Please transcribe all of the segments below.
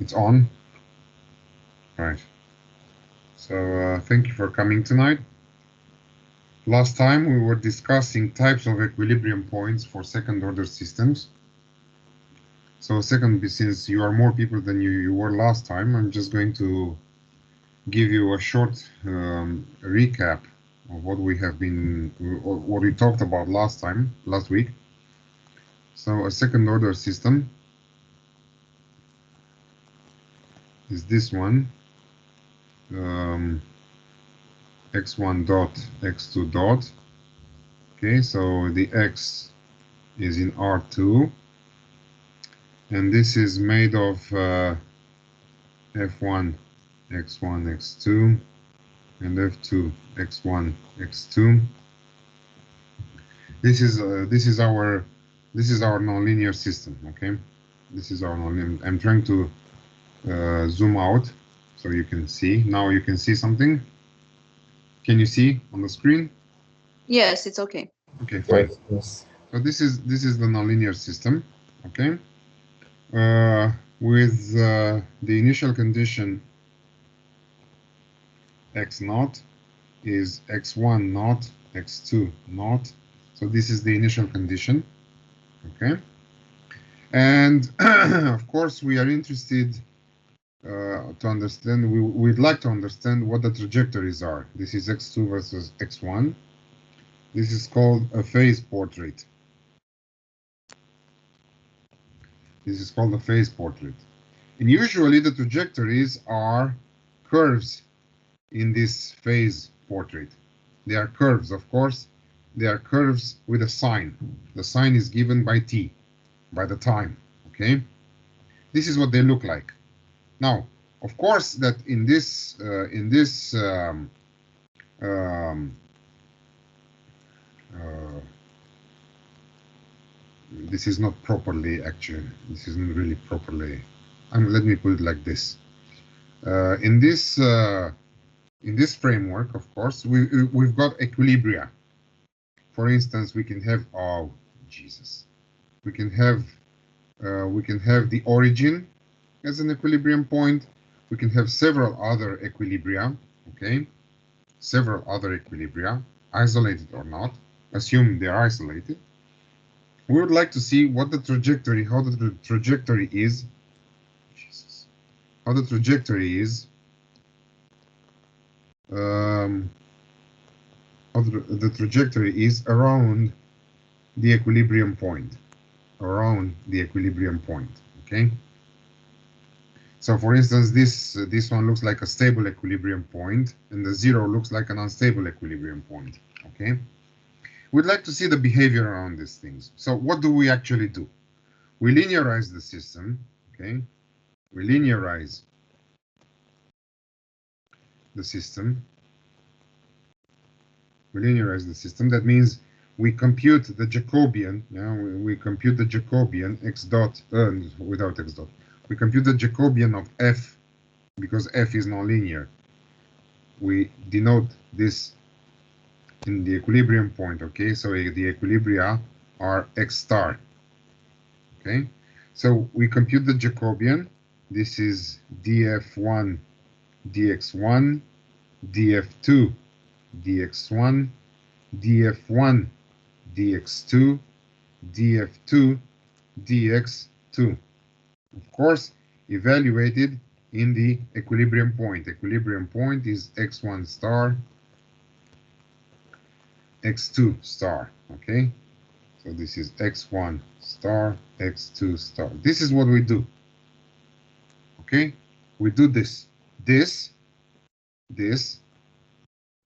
It's on. Right. So thank you for coming tonight. Last time we were discussing types of equilibrium points for second-order systems. So since you are more people than you were last time, I'm just going to give you a short recap of what what we talked about last week. So a second-order system is this one, x1 dot, x2 dot. Okay, so the x is in R2, and this is made of F1, x1, x2, and F2, x1, x2. This is our nonlinear system. Okay, this is our nonlinear. I'm trying to zoom out so you can see. Now you can see something. Can you see on the screen? Yes, it's okay. Okay, fine. Yes. So this is the nonlinear system. Okay, with the initial condition x naught is x1 naught, x2 naught. So this is the initial condition. Okay, and of course we are interested to understand. We'd like to understand what the trajectories are. This is x2 versus x1. This is called a phase portrait. This is called a phase portrait. And usually the trajectories are curves in this phase portrait. They are curves, of course. They are curves with a sign. The sign is given by t, by the time. Okay? This is what they look like. Now, of course, that in this this is not properly, actually. This isn't really properly. Let me put it like this. In this framework, of course, we've got equilibria. For instance, we can have we can have the origin as an equilibrium point. We can have several other equilibria. Okay, several other equilibria, isolated or not. Assume they are isolated. We would like to see what the trajectory, how the trajectory is. How the trajectory is. How the trajectory is around the equilibrium point. Around the equilibrium point. Okay. So, for instance, this one looks like a stable equilibrium point, and the 0 looks like an unstable equilibrium point. Okay. We'd like to see the behavior around these things. So what do we actually do? We linearize the system, okay? We linearize the system. We linearize the system. That means we compute the Jacobian. Yeah, we compute the Jacobian x dot without x dot. We compute the Jacobian of f because f is nonlinear. We denote this in the equilibrium point, okay? So the equilibria are x star, okay? So we compute the Jacobian. This is df1 dx1, df2 dx1, df1 dx2, df2 dx2. Of course, evaluated in the equilibrium point. Equilibrium point is x1 star, x2 star, okay? So this is x1 star, x2 star. This is what we do, okay? We do this.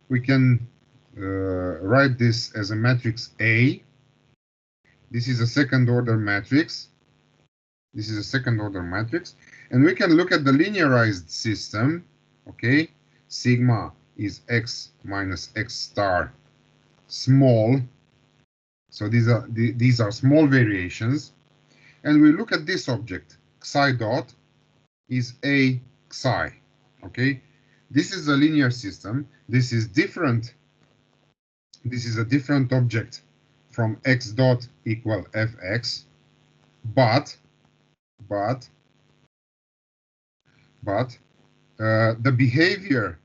We can write this as a matrix A. This is a second order matrix. This is a second order matrix. And we can look at the linearized system, okay? Sigma is x minus x star small. So these are small variations. And we look at this object, psi dot is a psi, okay? This is a linear system. This is different. This is a different object from x dot equal fx, but the behavior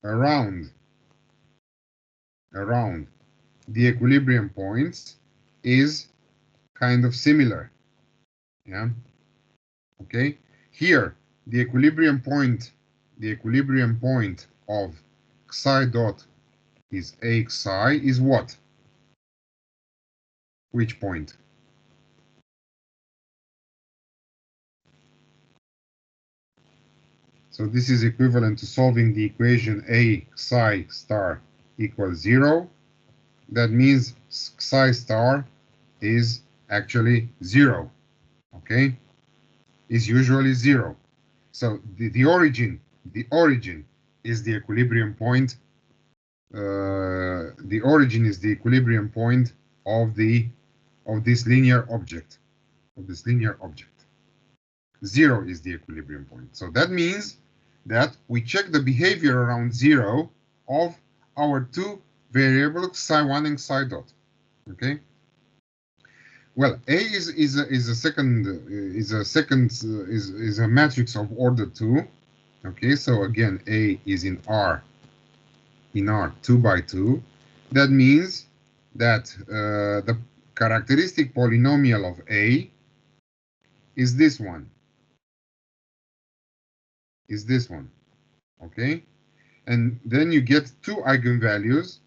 around the equilibrium points is kind of similar. Yeah. Okay. Here, the equilibrium point of psi dot is a psi is what? Which point? So this is equivalent to solving the equation a psi star equals 0. That means psi star is actually 0. Okay, is usually 0. So the origin is the equilibrium point. The origin is the equilibrium point of this linear object. 0 is the equilibrium point. So that means that we check the behavior around 0 of our two variables psi1 and psi dot. Okay. Well, A is a matrix of order 2. Okay, so again, A is in R 2 by 2. That means that the characteristic polynomial of A is this one. Okay, and then you get two eigenvalues.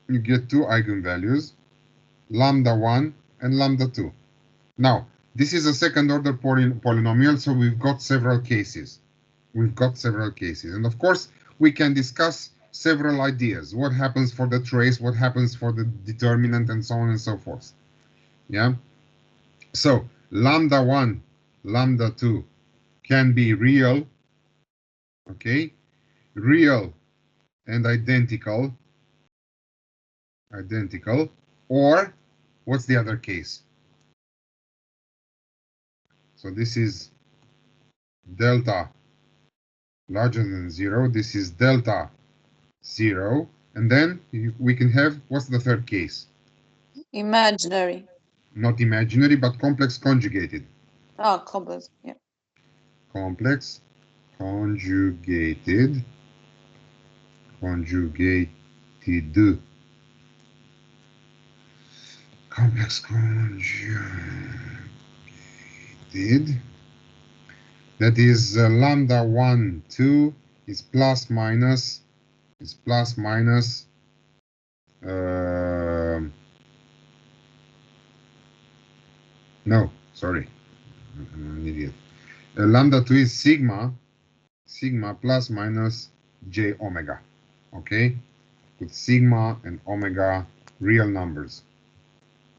You get two eigenvalues, lambda 1 and lambda 2. Now, this is a second order polynomial, so we've got several cases. And of course, we can discuss several ideas. What happens for the trace, what happens for the determinant, and so on and so forth. Yeah. So lambda 1, lambda 2 can be real, okay? Real and identical, or what's the other case? So this is delta larger than 0. This is delta 0. And then we can have, what's the third case? Imaginary. Not imaginary, but complex conjugated. Oh, complex, yeah. Complex conjugated. Complex conjugated. That is lambda 1, 2 is plus minus. No, sorry, I'm an idiot. Lambda 2 is sigma plus minus j omega. Okay, with sigma and omega real numbers.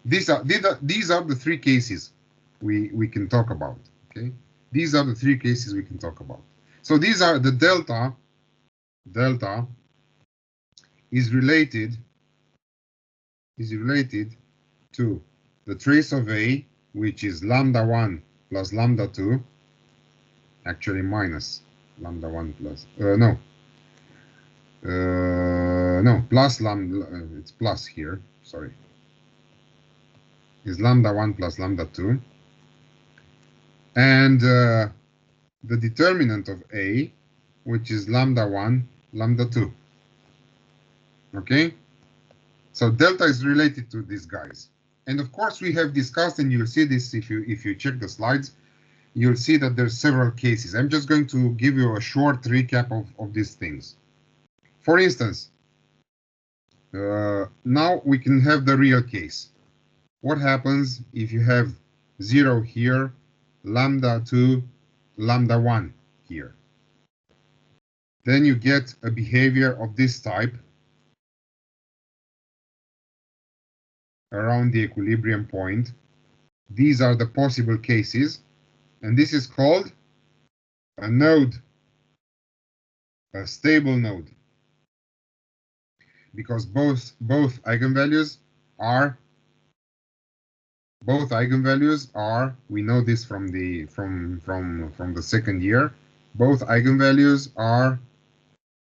These are the three cases we can talk about. Okay, these are the three cases we can talk about. So these are the delta is related to the trace of A, which is lambda 1 plus lambda 2, actually minus lambda 1 plus plus lambda, it's plus here, sorry, is lambda 1 plus lambda 2, and the determinant of A, which is lambda 1 lambda 2. Okay, so delta is related to these guys. And of course, we have discussed, and you'll see this if you check the slides, you'll see that there's several cases. I'm just going to give you a short recap of these things. For instance, now we can have the real case. What happens if you have 0 here, lambda 2, lambda 1 here? Then you get a behavior of this type around the equilibrium point. These are the possible cases, and this is called a node, a stable node, because both eigenvalues are, we know this from the second year, both eigenvalues are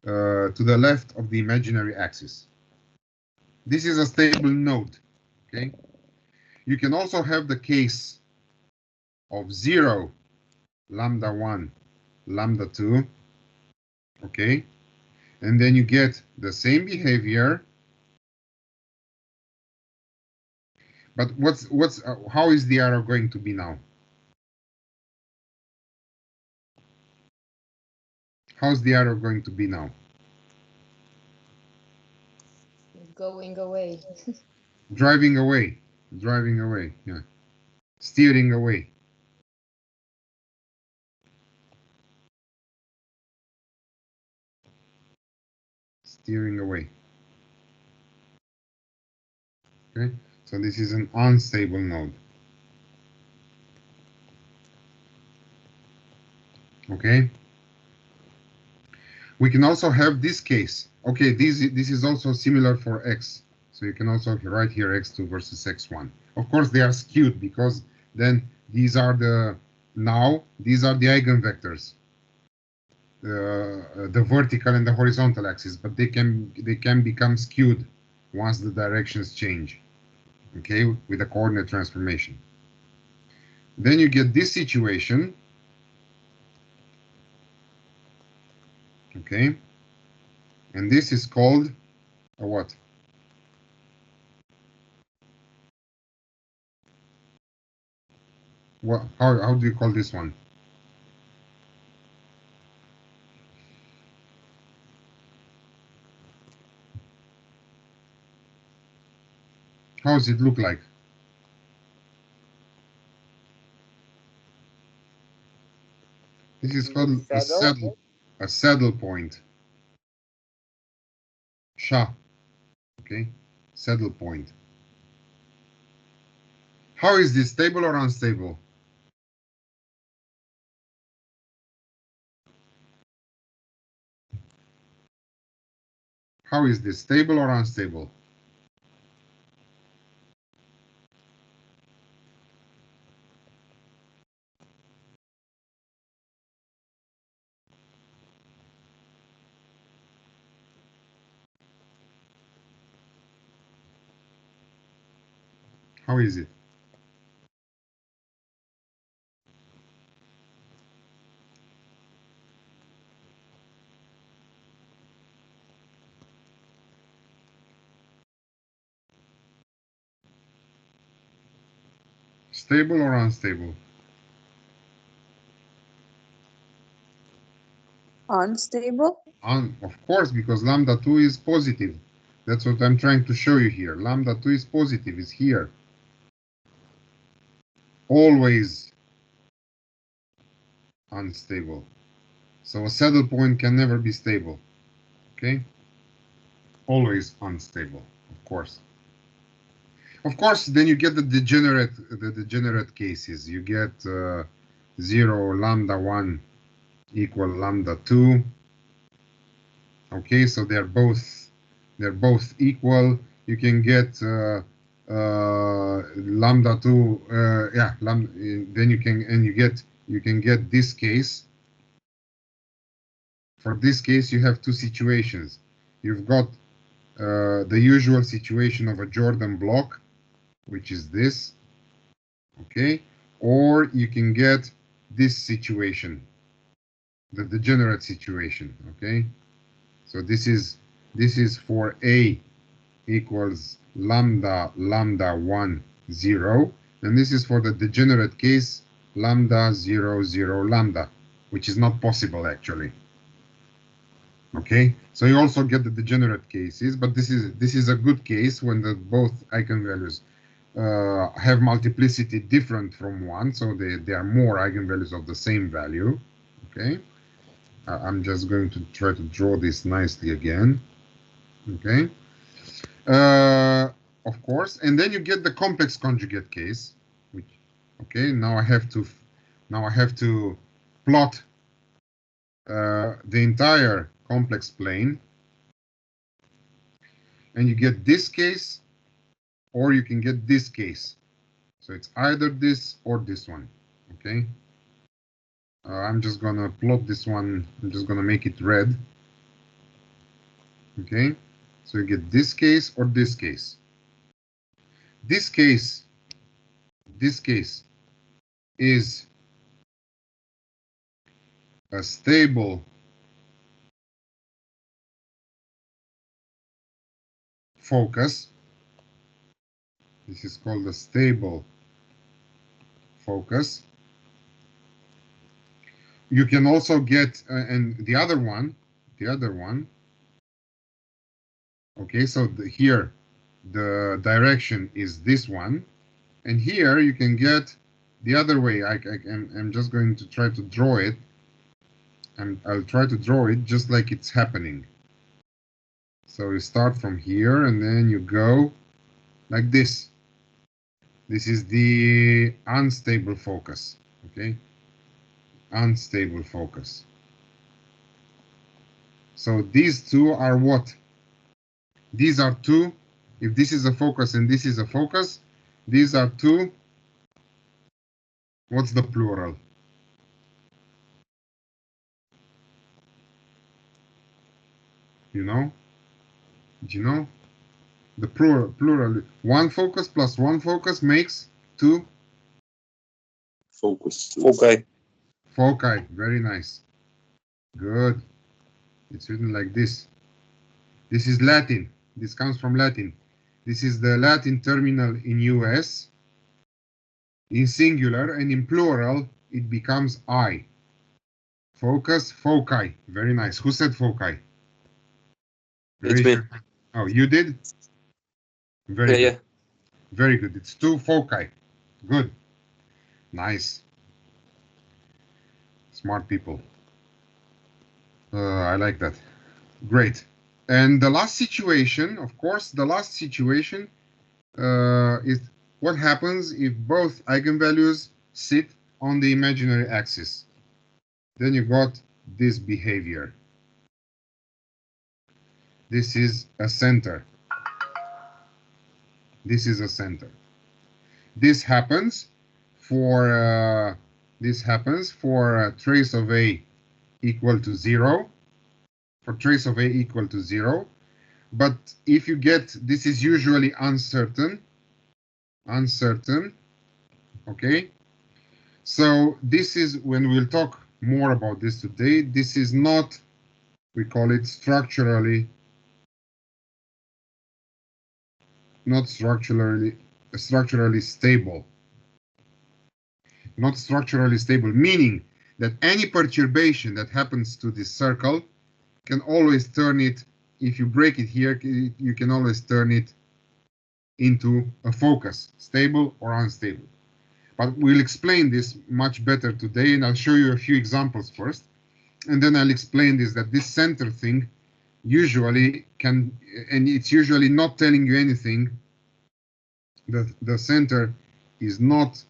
to the left of the imaginary axis. This is a stable node. Okay. You can also have the case of 0, lambda 1, lambda 2. Okay. And then you get the same behavior. But how is the arrow going to be now? How's the arrow going to be now? Going away. Driving away. Driving away. Yeah. Steering away. Steering away. Okay. So this is an unstable node. Okay. We can also have this case. Okay, this is also similar for x. So you can also write here x2 versus x1. Of course, they are skewed because then these are the eigenvectors, the vertical and the horizontal axis, but they can become skewed once the directions change. Okay, with the coordinate transformation. Then you get this situation. Okay, and this is called a what? How do you call this one? How does it look like? This is called a saddle point. Sha. Okay, saddle point. How is this, stable or unstable? How is this, stable or unstable? How is it? Stable or unstable? Unstable? Of course, because lambda 2 is positive. That's what I'm trying to show you here. Lambda 2 is positive, is here. Always unstable. So a saddle point can never be stable. Okay? Always unstable, of course. Of course, then you get the degenerate cases. You get 0, lambda 1 equal lambda 2. Okay, so they're both equal. You can get lambda 2, yeah, then you can get this case. For this case, you have two situations. You've got the usual situation of a Jordan block, which is this, okay, or you can get this situation, the degenerate situation, okay. So this is for A equals lambda 1 0, and this is for the degenerate case lambda 0 0 lambda, which is not possible actually. Okay, so you also get the degenerate cases, but this is a good case when the both eigenvalues have multiplicity different from 1, so they are more eigenvalues of the same value. Okay, I'm just going to try to draw this nicely again. Okay, of course, and then you get the complex conjugate case, which, okay, now I have to plot the entire complex plane, and you get this case, or you can get this case. So it's either this or this one. Okay. I'm just gonna plot this one. I'm just gonna make it red. Okay. So you get this case or this case. This case is a stable focus. This is called a stable focus. You can also get, and the other one, okay, so here the direction is this one, and here you can get the other way. I'm just going to try to draw it, and I'll try to draw it just like it's happening. So you start from here, and then you go like this. This is the unstable focus, okay? Unstable focus. So these two are what? These are two. If this is a focus and this is a focus, these are two. What's the plural? You know? Do you know? The plural. One focus plus one focus makes two. Focus. Foci. Foci. Very nice. Good. It's written like this. This is Latin. This comes from Latin. This is the Latin terminal in US. In singular, and in plural, it becomes I. Focus, foci. Very nice. Who said foci? It's me. Oh, you did? Very good. Yeah. Very good. It's two foci. Good. Nice. Smart people. I like that. Great. And the last situation, of course, the last situation is what happens if both eigenvalues sit on the imaginary axis. Then you got this behavior. This is a center. This is a center. This happens for trace of A equal to 0. For trace of A equal to 0. But if you get, this is usually uncertain. Okay? So this is, when we'll talk more about this today, this is not, we call it structurally stable. Not structurally stable, meaning that any perturbation that happens to this circle can always turn it, if you break it here, you can always turn it into a focus, stable or unstable. But we'll explain this much better today, and I'll show you a few examples first. And then I'll explain this, that this center thing usually can, and it's usually not telling you anything. The center is not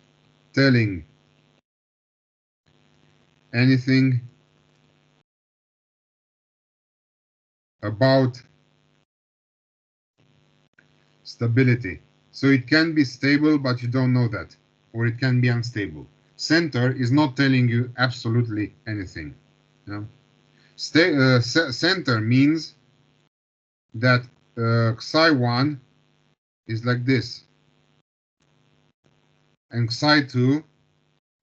telling anything about stability. So it can be stable, but you don't know that, or it can be unstable. Center is not telling you absolutely anything. You know? Center means that psi1 is like this, and psi2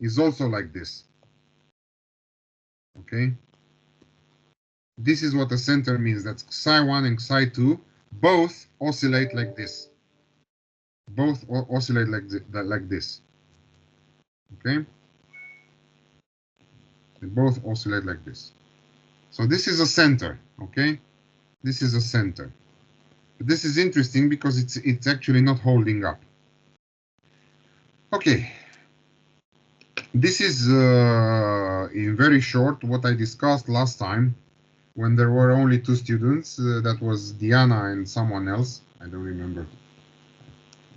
is also like this. Okay? This is what a center means, that psi1 and psi2 both oscillate like this. Both oscillate like this. Okay? They both oscillate like this. So this is a center, okay? This is a center. But this is interesting because it's actually not holding up. Okay. This is, in very short, what I discussed last time when there were only two students. That was Diana and someone else. I don't remember.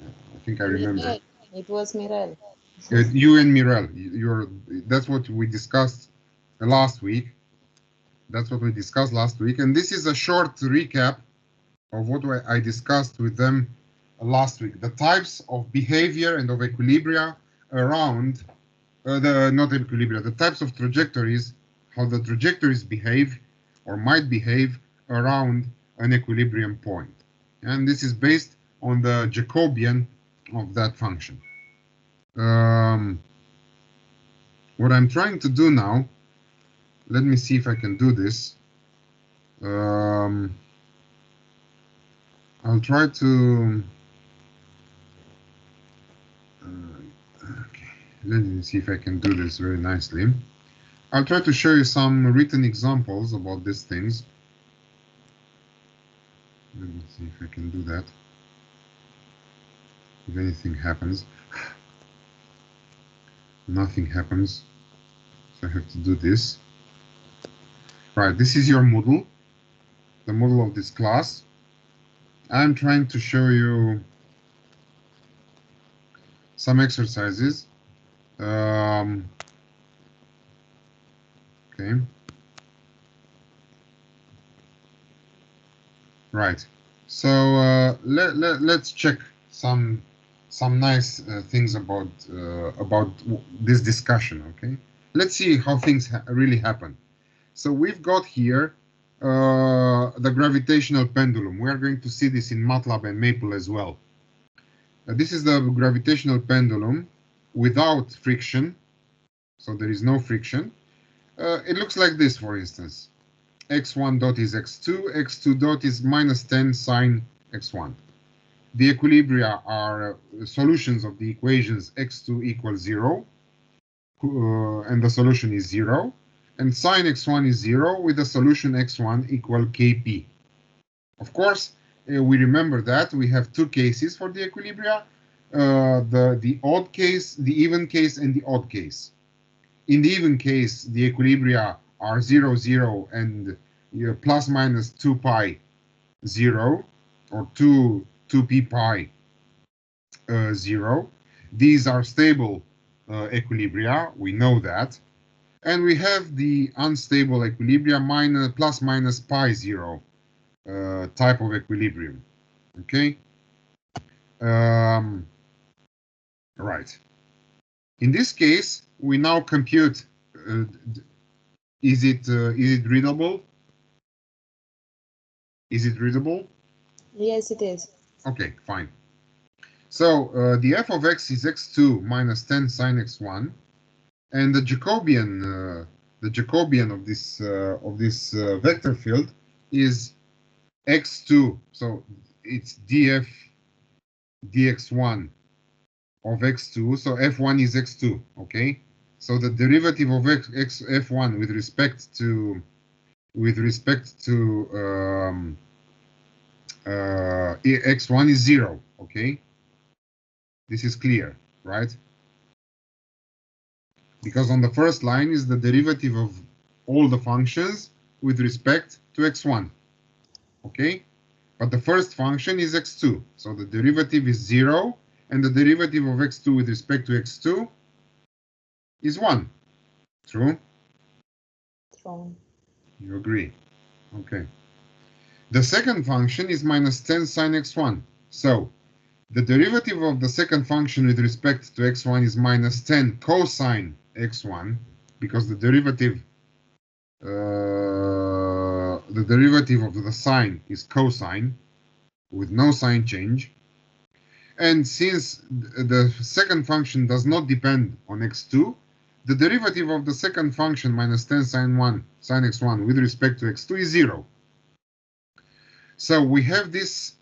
I think I remember. It was Mirel. You and Mirel. That's what we discussed last week. That's what we discussed last week. And this is a short recap of what I discussed with them last week. The types of behavior and of equilibria around, not equilibria, the types of trajectories, how the trajectories behave or might behave around an equilibrium point. And this is based on the Jacobian of that function. What I'm trying to do now, let me see if I can do this. I'll try to. Okay, let me see if I can do this very nicely. I'll try to show you some written examples about these things. Let me see if I can do that. If anything happens. Nothing happens. So I have to do this. Right, this is your Moodle, the Moodle of this class. I'm trying to show you some exercises. Okay. Right. So let's check some nice things about this discussion. Okay. Let's see how things really happen. So we've got here the gravitational pendulum. We are going to see this in MATLAB and Maple as well. This is the gravitational pendulum without friction. So there is no friction. It looks like this, for instance. x1 dot is x2, x2 dot is minus 10 sine x1. The equilibria are solutions of the equations x2 equals 0, and the solution is 0, and sine x1 is 0 with the solution x1 equal kp. Of course, we remember that we have two cases for the equilibria, the odd case, the even case, and the odd case. In the even case, the equilibria are 0, 0, and plus minus 2 pi 0, or 2p pi 0. These are stable equilibria, we know that. And we have the unstable equilibria plus minus pi 0 type of equilibrium. Okay? Right. In this case, we now compute. Is it readable? Is it readable? Yes, it is. Okay, fine. So the f of x is x2 minus 10 sine x1, and the Jacobian of this vector field is x2. So it's df dx1 of x2. So f1 is x2. Okay. So the derivative of f1 with respect to x1 is 0. Okay. This is clear, right? Because on the first line is the derivative of all the functions with respect to x1. Okay? But the first function is x2. So the derivative is 0, and the derivative of x2 with respect to x2 is 1. True? True. You agree? Okay. The second function is minus 10 sine x1. So the derivative of the second function with respect to x1 is minus 10 cosine x1, because the derivative of the sine is cosine with no sign change. And since the second function does not depend on x2, the derivative of the second function minus 10 sine x1 with respect to x2 is 0. So we have this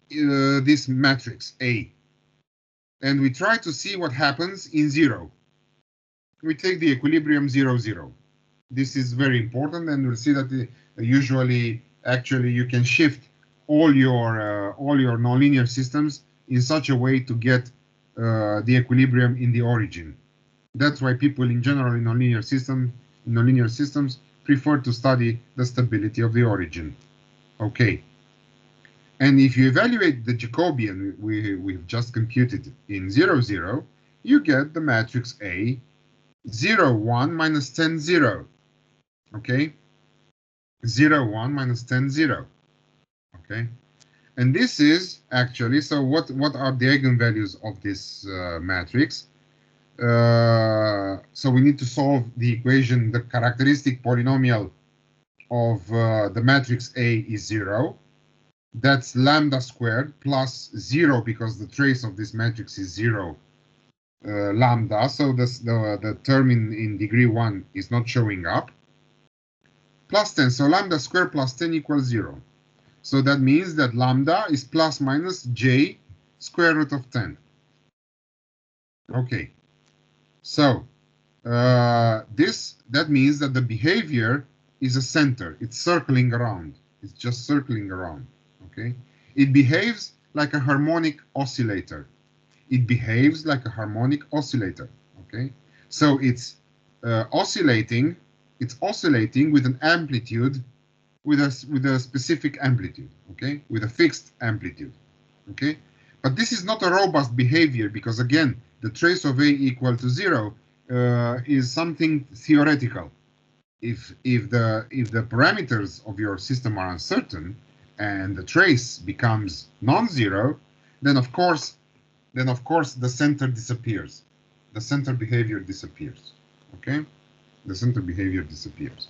matrix A, and we try to see what happens in 0. We take the equilibrium 0, 0. This is very important, and we'll see that actually you can shift all your nonlinear systems in such a way to get the equilibrium in the origin. That's why people in general in nonlinear systems prefer to study the stability of the origin. Okay. And if you evaluate the Jacobian we've just computed in 0, 0, you get the matrix A 0, 1 minus 10, 0. Okay? 0, 1 minus 10, 0. Okay? And this is actually, so what are the eigenvalues of this matrix? So we need to solve the equation, the characteristic polynomial of the matrix A is 0. That's lambda squared plus 0 because the trace of this matrix is 0 lambda. So the term in degree 1 is not showing up. Plus 10. So lambda squared plus 10 equals 0. So that means that lambda is plus minus j square root of 10. Okay. So that means that the behavior is a center. It's circling around. It's just circling around. Okay. It behaves like a harmonic oscillator. It behaves like a harmonic oscillator. Okay. So it's oscillating. It's oscillating with an amplitude, with a specific amplitude. Okay, with a fixed amplitude. Okay. But this is not a robust behavior because again, the trace of A equal to 0 is something theoretical. If the parameters of your system are uncertain and the trace becomes non-zero, then of course the center disappears. The center behavior disappears. Okay, the center behavior disappears.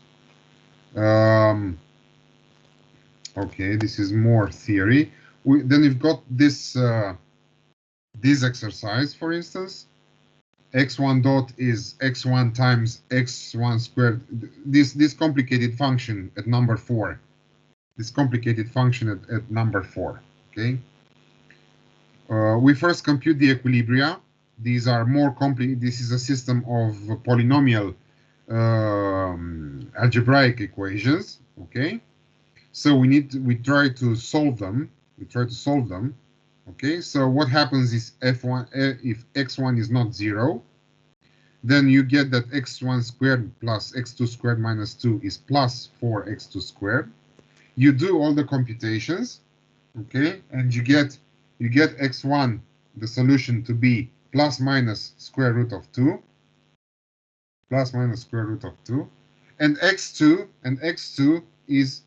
Okay, this is more theory. Then we've got this exercise, for instance. X1 dot is x1 times x1 squared. This complicated function at number 4. This complicated function at number 4. Okay. We first compute the equilibria. These are more complicated. This is a system of polynomial algebraic equations. Okay. So we try to solve them. Okay, so what happens is f1 if x1 is not 0, then you get that x1 squared plus x2 squared minus 2 is plus 4x2 squared. You do all the computations, okay, and you get x1, the solution, to be plus minus square root of 2, and x2 is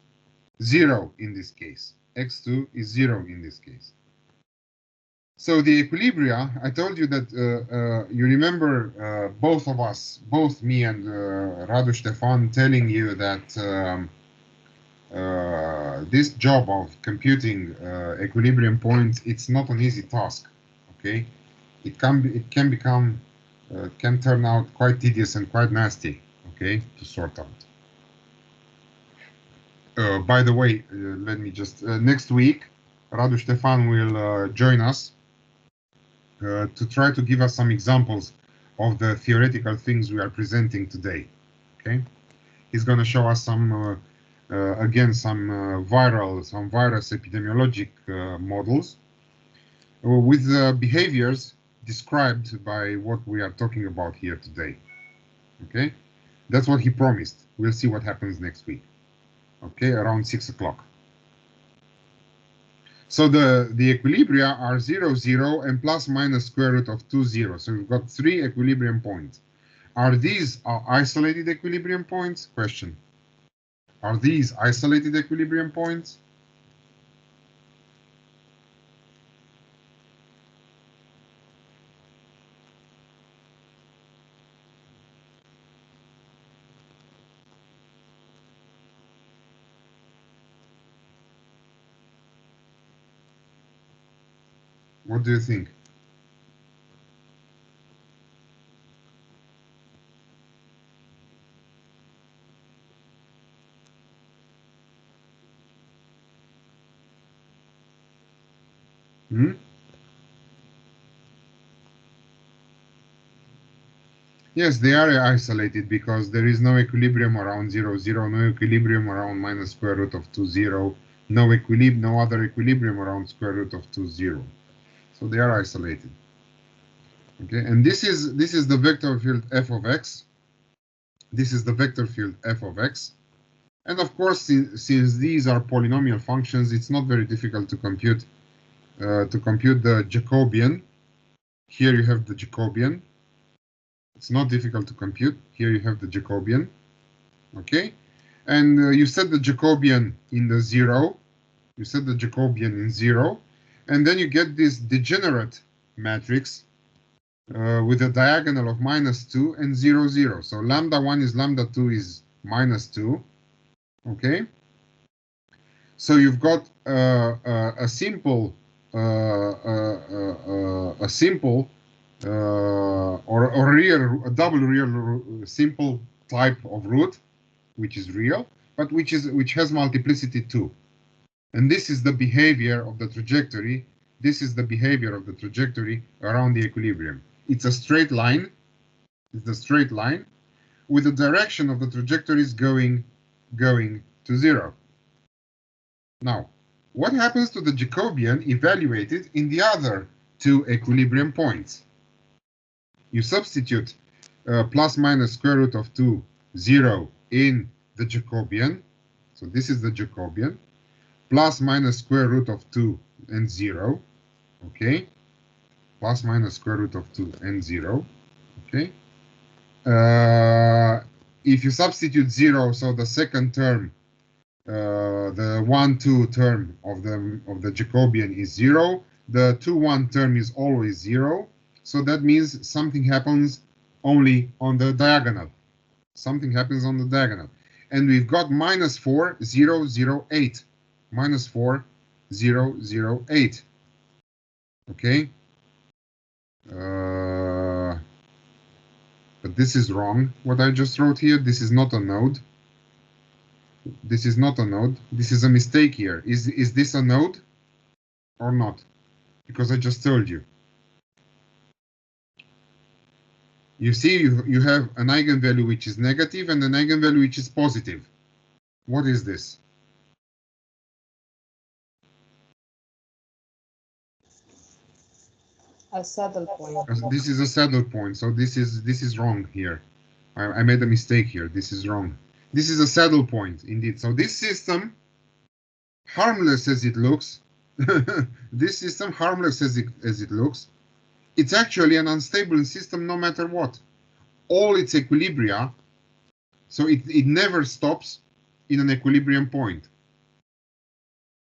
0 in this case. X2 is 0 in this case. So the equilibria, I told you that you remember both of us, both me and Radu Stefan, telling you that this job of computing equilibrium points, it's not an easy task. Okay, it can turn out quite tedious and quite nasty. Okay, to sort out. By the way, let me just next week, Radu Stefan will join us to try to give us some examples of the theoretical things we are presenting today. Okay, he's going to show us some again some virus epidemiologic models with behaviors described by what we are talking about here today. Okay, that's what he promised. We'll see what happens next week. Okay, around 6 o'clock. So the equilibria are 0, 0, and plus minus square root of 2, 0. So we've got 3 equilibrium points. Are these isolated equilibrium points? Question. Are these isolated equilibrium points? What do you think? Hmm? Yes, they are isolated because there is no equilibrium around 0, 0, no equilibrium around minus square root of 2, 0, no other equilibrium around square root of 2, 0. So they are isolated. Okay, and this is the vector field f of x. This is the vector field f of x. And of course, since these are polynomial functions, it's not very difficult to compute the Jacobian. Here you have the Jacobian. It's not difficult to compute. Here you have the Jacobian. Okay, and you set the Jacobian in the 0. You set the Jacobian in 0, and then you get this degenerate matrix with a diagonal of minus 2 and 0, 0. So lambda 1 is lambda 2 is minus 2. Okay. So you've got a simple or a double real simple type of root, which is real, but which has multiplicity 2. And this is the behavior of the trajectory. This is the behavior of the trajectory around the equilibrium. It's a straight line. It's a straight line with the direction of the trajectories going to 0. Now, what happens to the Jacobian evaluated in the other two equilibrium points? You substitute plus minus square root of 2, 0 in the Jacobian. So this is the Jacobian. Plus minus square root of 2 and 0. Okay. Plus minus square root of 2 and 0. Okay. If you substitute 0, so the second term, the 1, 2 term of the Jacobian is 0. The 2, 1 term is always 0. So that means something happens only on the diagonal. Something happens on the diagonal. And we've got minus 4, 0, 0, 8. Minus 4, 0, 0, 8. Okay. But this is wrong, what I just wrote here. This is not a node. This is not a node. This is a mistake here. Is this a node or not? Because I just told you. You see, you have an eigenvalue which is negative and an eigenvalue which is positive. What is this? A saddle point. This is a saddle point, so this is wrong here. I made a mistake here. This is wrong. This is a saddle point, indeed. So this system, harmless as it looks, this system, harmless as it looks, it's actually an unstable system no matter what. All its equilibria, so it never stops in an equilibrium point.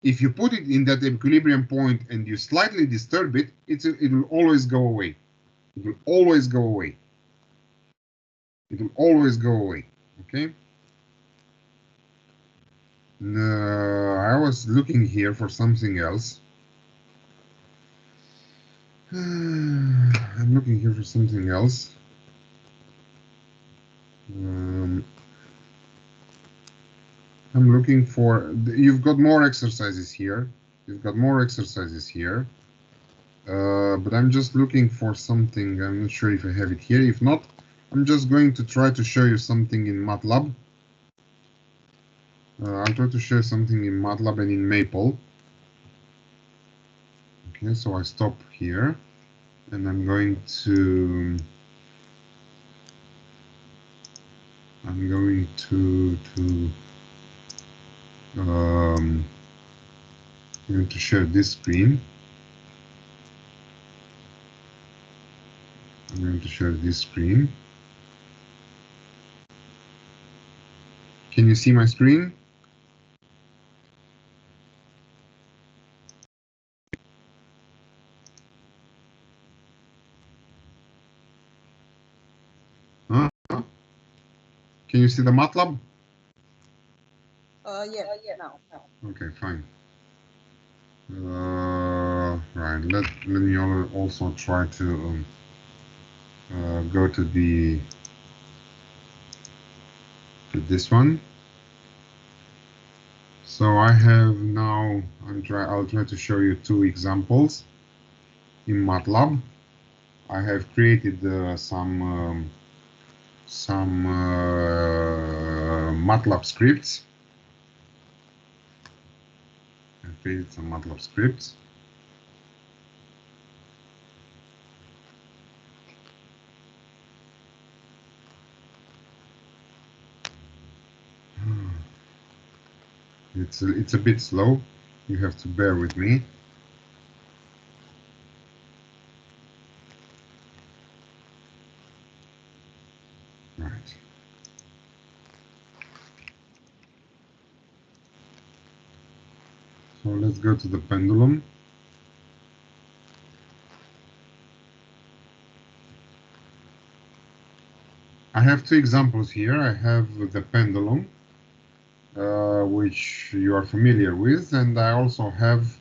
If you put it in that equilibrium point and you slightly disturb it, it will always go away. It will always go away. It will always go away. Okay. I was looking here for something else. I'm looking here for something else. I'm looking for, you've got more exercises here. You've got more exercises here. But I'm just looking for something. I'm not sure if I have it here. If not, I'm just going to try to show you something in MATLAB. I'll try to show something in MATLAB and in Maple. Okay, so I stop here and I'm going to I'm going to share this screen. I'm going to share this screen. Can you see my screen? Huh? Can you see the MATLAB? Yeah, now. Okay, fine. Right, let me also try to go to this one. So I have now, I'll try to show you two examples in MATLAB. I have created some MATLAB scripts. I've created some MATLAB scripts. It's a bit slow. You have to bear with me. Right. So let's go to the pendulum. I have two examples here. I have the pendulum, which you are familiar with, and I also have,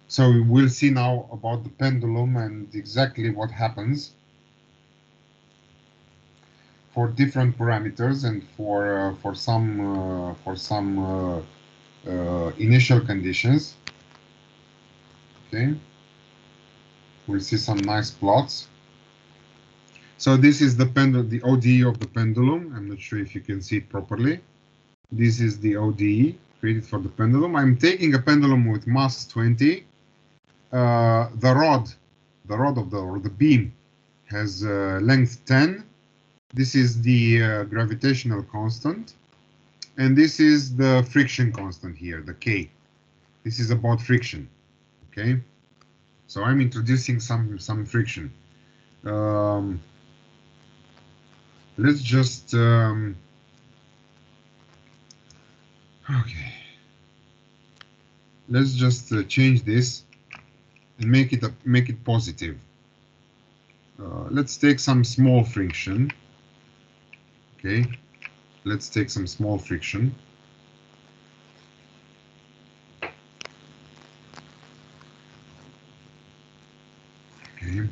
so we'll see now about the pendulum and exactly what happens for different parameters and for some initial conditions. Okay, we'll see some nice plots. So this is the the ODE of the pendulum. I'm not sure if you can see it properly. This is the ODE created for the pendulum. I'm taking a pendulum with mass 20. The rod of the beam has length 10. This is the gravitational constant, and this is the friction constant here, the K. This is about friction. Okay, so I'm introducing some friction. Let's just okay. Let's just change this and make it positive. Let's take some small friction. Okay, let's take some small friction. Okay.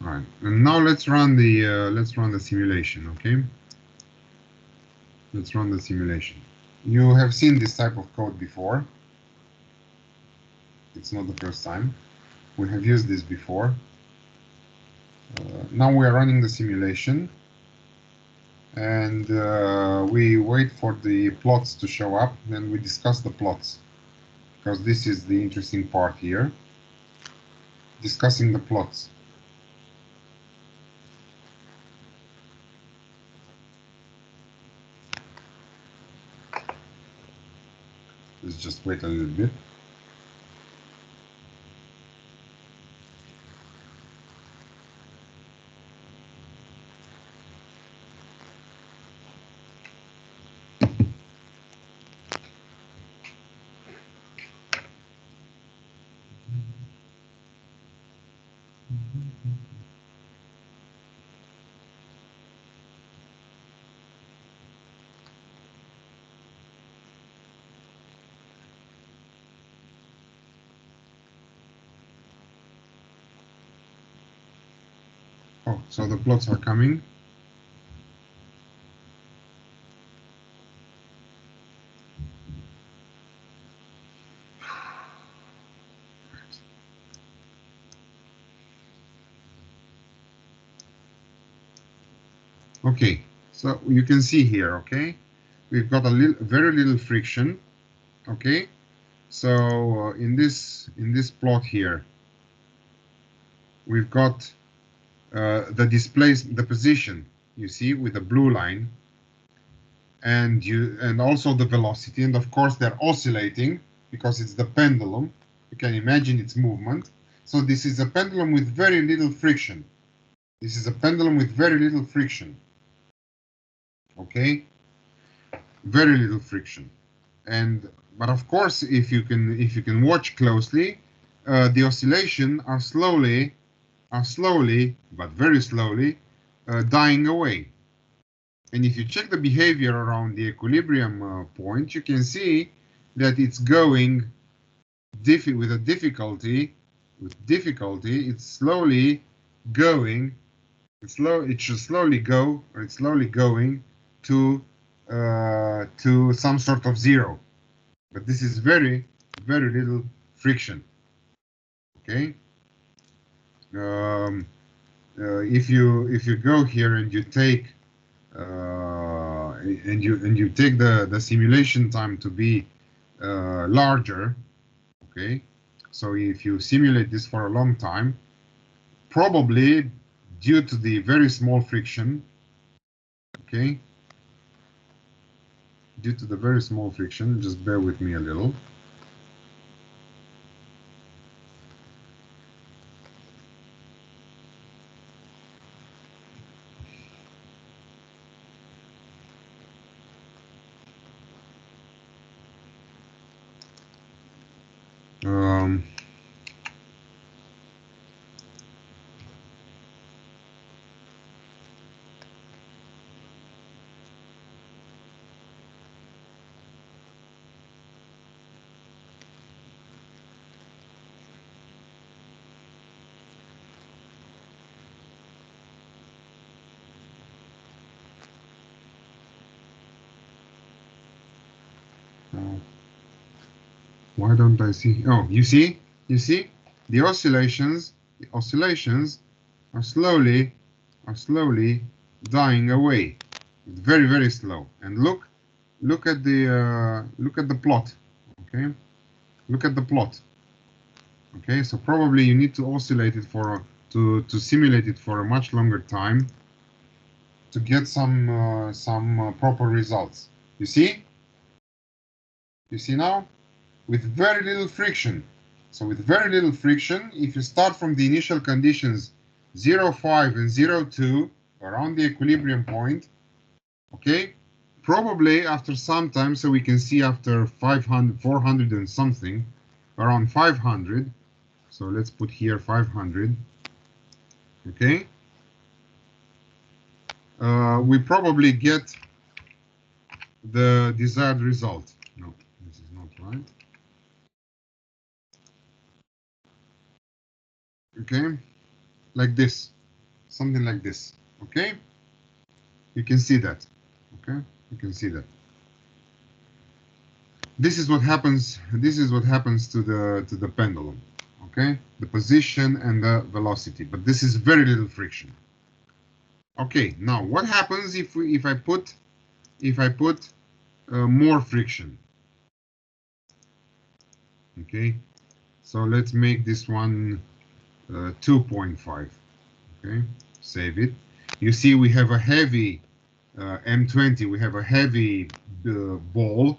All right, and now let's run the simulation. Okay, let's run the simulation. You have seen this type of code before. It's not the first time. We have used this before. Now we are running the simulation, and we wait for the plots to show up. Then we discuss the plots, because this is the interesting part here. Discussing the plots. Let's just wait a little bit. Oh, so the plots are coming. Okay, so you can see here, okay, we've got very little friction. Okay, so in this plot here, we've got the position, you see, with the blue line, and also the velocity, and of course they're oscillating because it's the pendulum. You can imagine its movement. So this is a pendulum with very little friction. This is a pendulum with very little friction. Okay, very little friction. But of course, if you can watch closely, the oscillation are slowly, but very slowly, dying away. And if you check the behavior around the equilibrium point, you can see that it's going with difficulty. It's slowly going. It should slowly go, or it's slowly going to some sort of zero. But this is very little friction. Okay. If you go here and you take the simulation time to be larger, okay, so if you simulate this for a long time, probably due to the very small friction, okay, due to the very small friction, just bear with me a little. Why don't I see? Oh, you see? You see? The oscillations are slowly dying away. Very, very slow. And look at the plot. Okay? Look at the plot. Okay, so probably you need to oscillate it for to simulate it for a much longer time to get some proper results. You see? You see now? With very little friction. So with very little friction, if you start from the initial conditions 0,5 and 0,2 around the equilibrium point, okay, probably after some time, so we can see after 500, 400 and something, around 500. So let's put here 500. Okay. We probably get the desired result. No, this is not right. Okay, like this, something like this. Okay, you can see that. Okay, you can see that. This is what happens. This is what happens to the pendulum. Okay, the position and the velocity. But this is very little friction. Okay, now what happens if I put more friction? Okay, so let's make this one 2.5. Okay, save it. You see, we have a heavy M20. We have a heavy ball,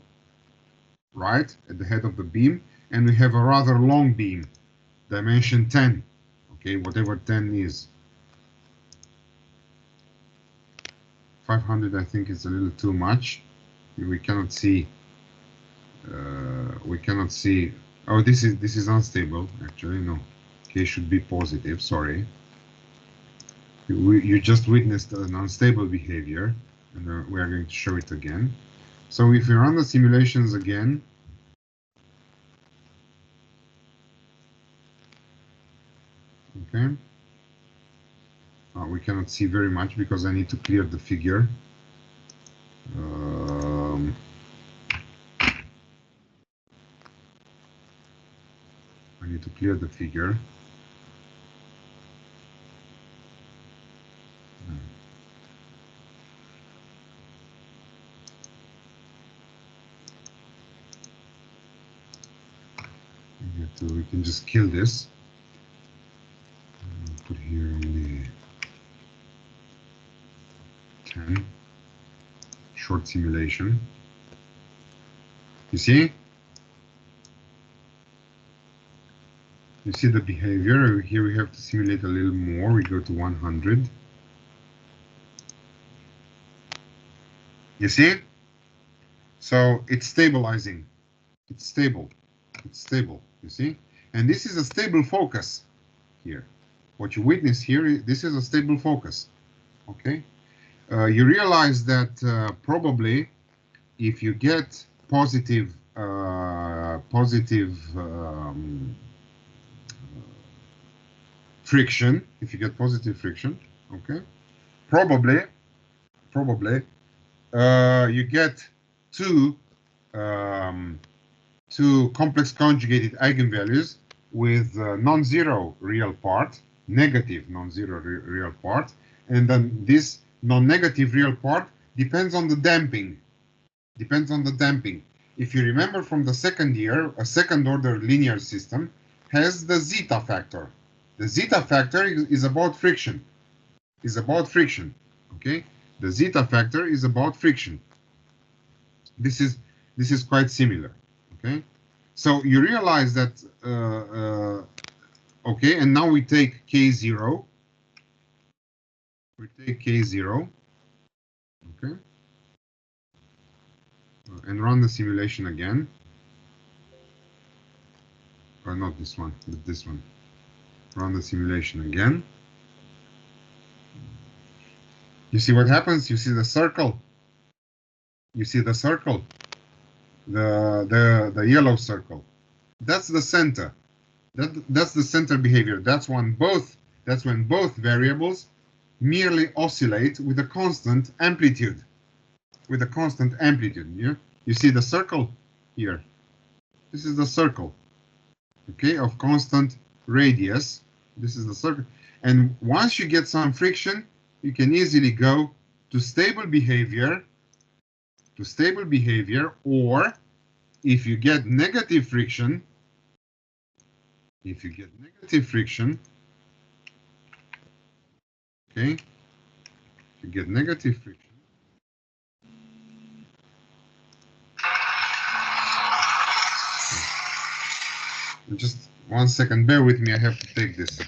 right, at the head of the beam, and we have a rather long beam, dimension 10. Okay, whatever 10 is. 500, I think, is a little too much. We cannot see. We cannot see. Oh, this is unstable. Actually, no. K should be positive. Sorry. You just witnessed an unstable behavior, and we are going to show it again. So if we run the simulations again, okay. We cannot see very much because I need to clear the figure. I need to clear the figure. We can just kill this. Put here only 10. Short simulation. You see? You see the behavior. Here we have to simulate a little more. We go to 100. You see? So it's stabilizing. It's stable. It's stable. You see? And this is a stable focus here. What you witness here, this is a stable focus. Okay? You realize that probably if you get positive friction, if you get positive friction, okay, probably you get two complex conjugated eigenvalues with non-zero real part, negative non-zero real part, and then this non-negative real part depends on the damping. Depends on the damping. If you remember from the second year, a second-order linear system has the zeta factor. The zeta factor is about friction. Is about friction. Okay, the zeta factor is about friction. This is quite similar. Okay, so you realize that. Okay, and now we take K0. We take K0. Okay. And run the simulation again. Or not this one, but this one. Run the simulation again. You see what happens? You see the circle. You see the circle. The yellow circle. That's the center. That's the center behavior. That's when both variables merely oscillate with a constant amplitude. With a constant amplitude. Yeah? You see the circle here. This is the circle, okay, of constant radius. This is the circle. And once you get some friction, you can easily go to stable behavior, or if you get negative friction, okay, you get negative friction. Just 1 second, bear with me, I have to take this.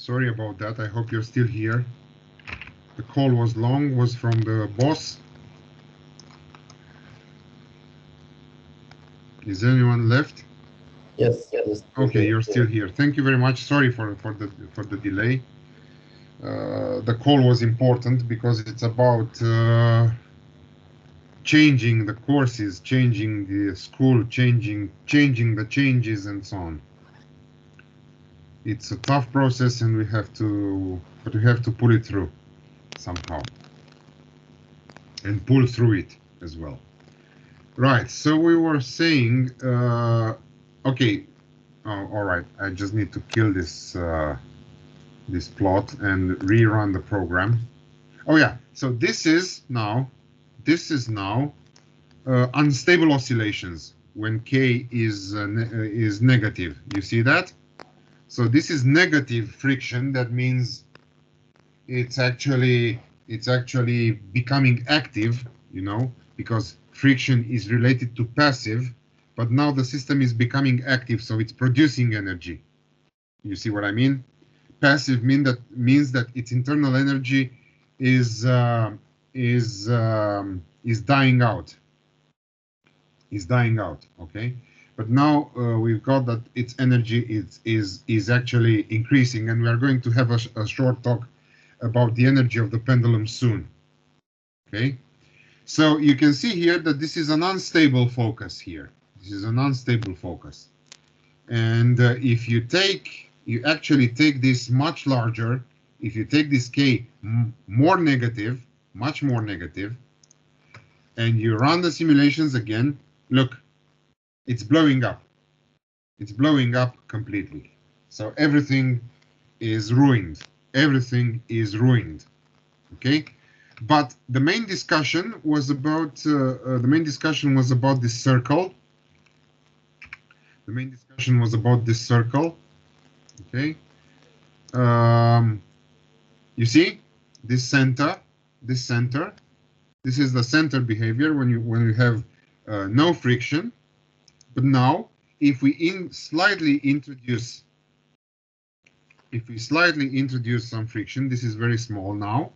Sorry about that. I hope you're still here. The call was long, was from the boss. Is anyone left? Yes. Yes. Okay, you're still here. Thank you very much. Sorry for the delay. The call was important because it's about changing the courses, changing the school, changing the changes, and so on. It's a tough process, and we have to pull it through somehow, and pull through it as well. Right. So we were saying, okay. Oh, all right. I just need to kill this this plot and rerun the program. Oh yeah. So this is now unstable oscillations when K is negative. You see that? So this is negative friction. That means it's actually becoming active, you know, because friction is related to passive, but now the system is becoming active, so it's producing energy. You see what I mean? Passive means that its internal energy is dying out. Is dying out. Okay, but now we've got that its energy is actually increasing, and we are going to have a short talk about the energy of the pendulum soon. Okay, so you can see here that this is an unstable focus here. This is an unstable focus, and if you actually take this much larger, if you take this K more negative, much more negative, and you run the simulations again, look, it's blowing up. It's blowing up completely. So everything is ruined. Everything is ruined. Okay, but the main discussion was about this circle. The main discussion was about this circle. Okay, you see this center. This is the center behavior when you have no friction. But now, if we slightly introduce some friction, this is very small now.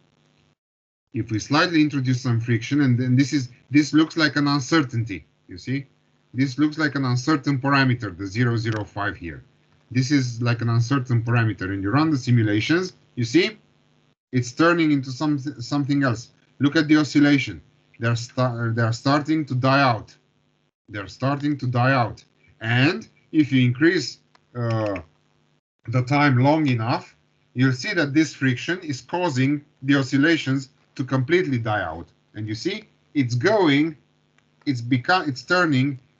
If we slightly introduce some friction, and then this looks like an uncertainty. You see, this looks like an uncertain parameter, the 0.05 here. This is like an uncertain parameter, and you run the simulations. You see, it's turning into something else. Look at the oscillation. They are starting to die out. They're starting to die out. And if you increase the time long enough, you'll see that this friction is causing the oscillations to completely die out. And you see, it's turning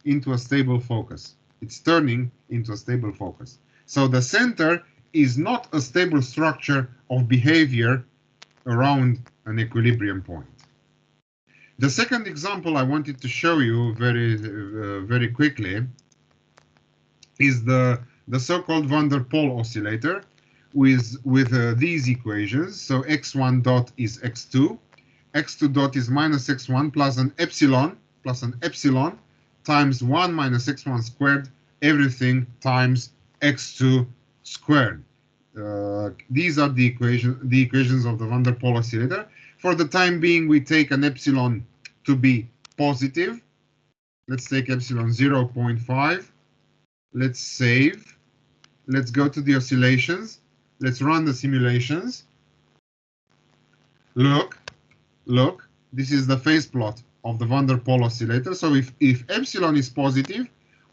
into a stable focus. It's turning into a stable focus. So the center is not a stable structure of behavior around an equilibrium point. The second example I wanted to show you very quickly is the so-called van der Pol oscillator with these equations. So x1 dot is x2 dot is minus x1 plus an epsilon times 1 minus x1 squared, everything times x2 squared. These are the equations of the van der Pol oscillator. For the time being, we take an epsilon to be positive. Let's take epsilon 0.5. Let's save. Let's go to the oscillations. Let's run the simulations. Look, this is the phase plot of the van der Pol oscillator. So if epsilon is positive,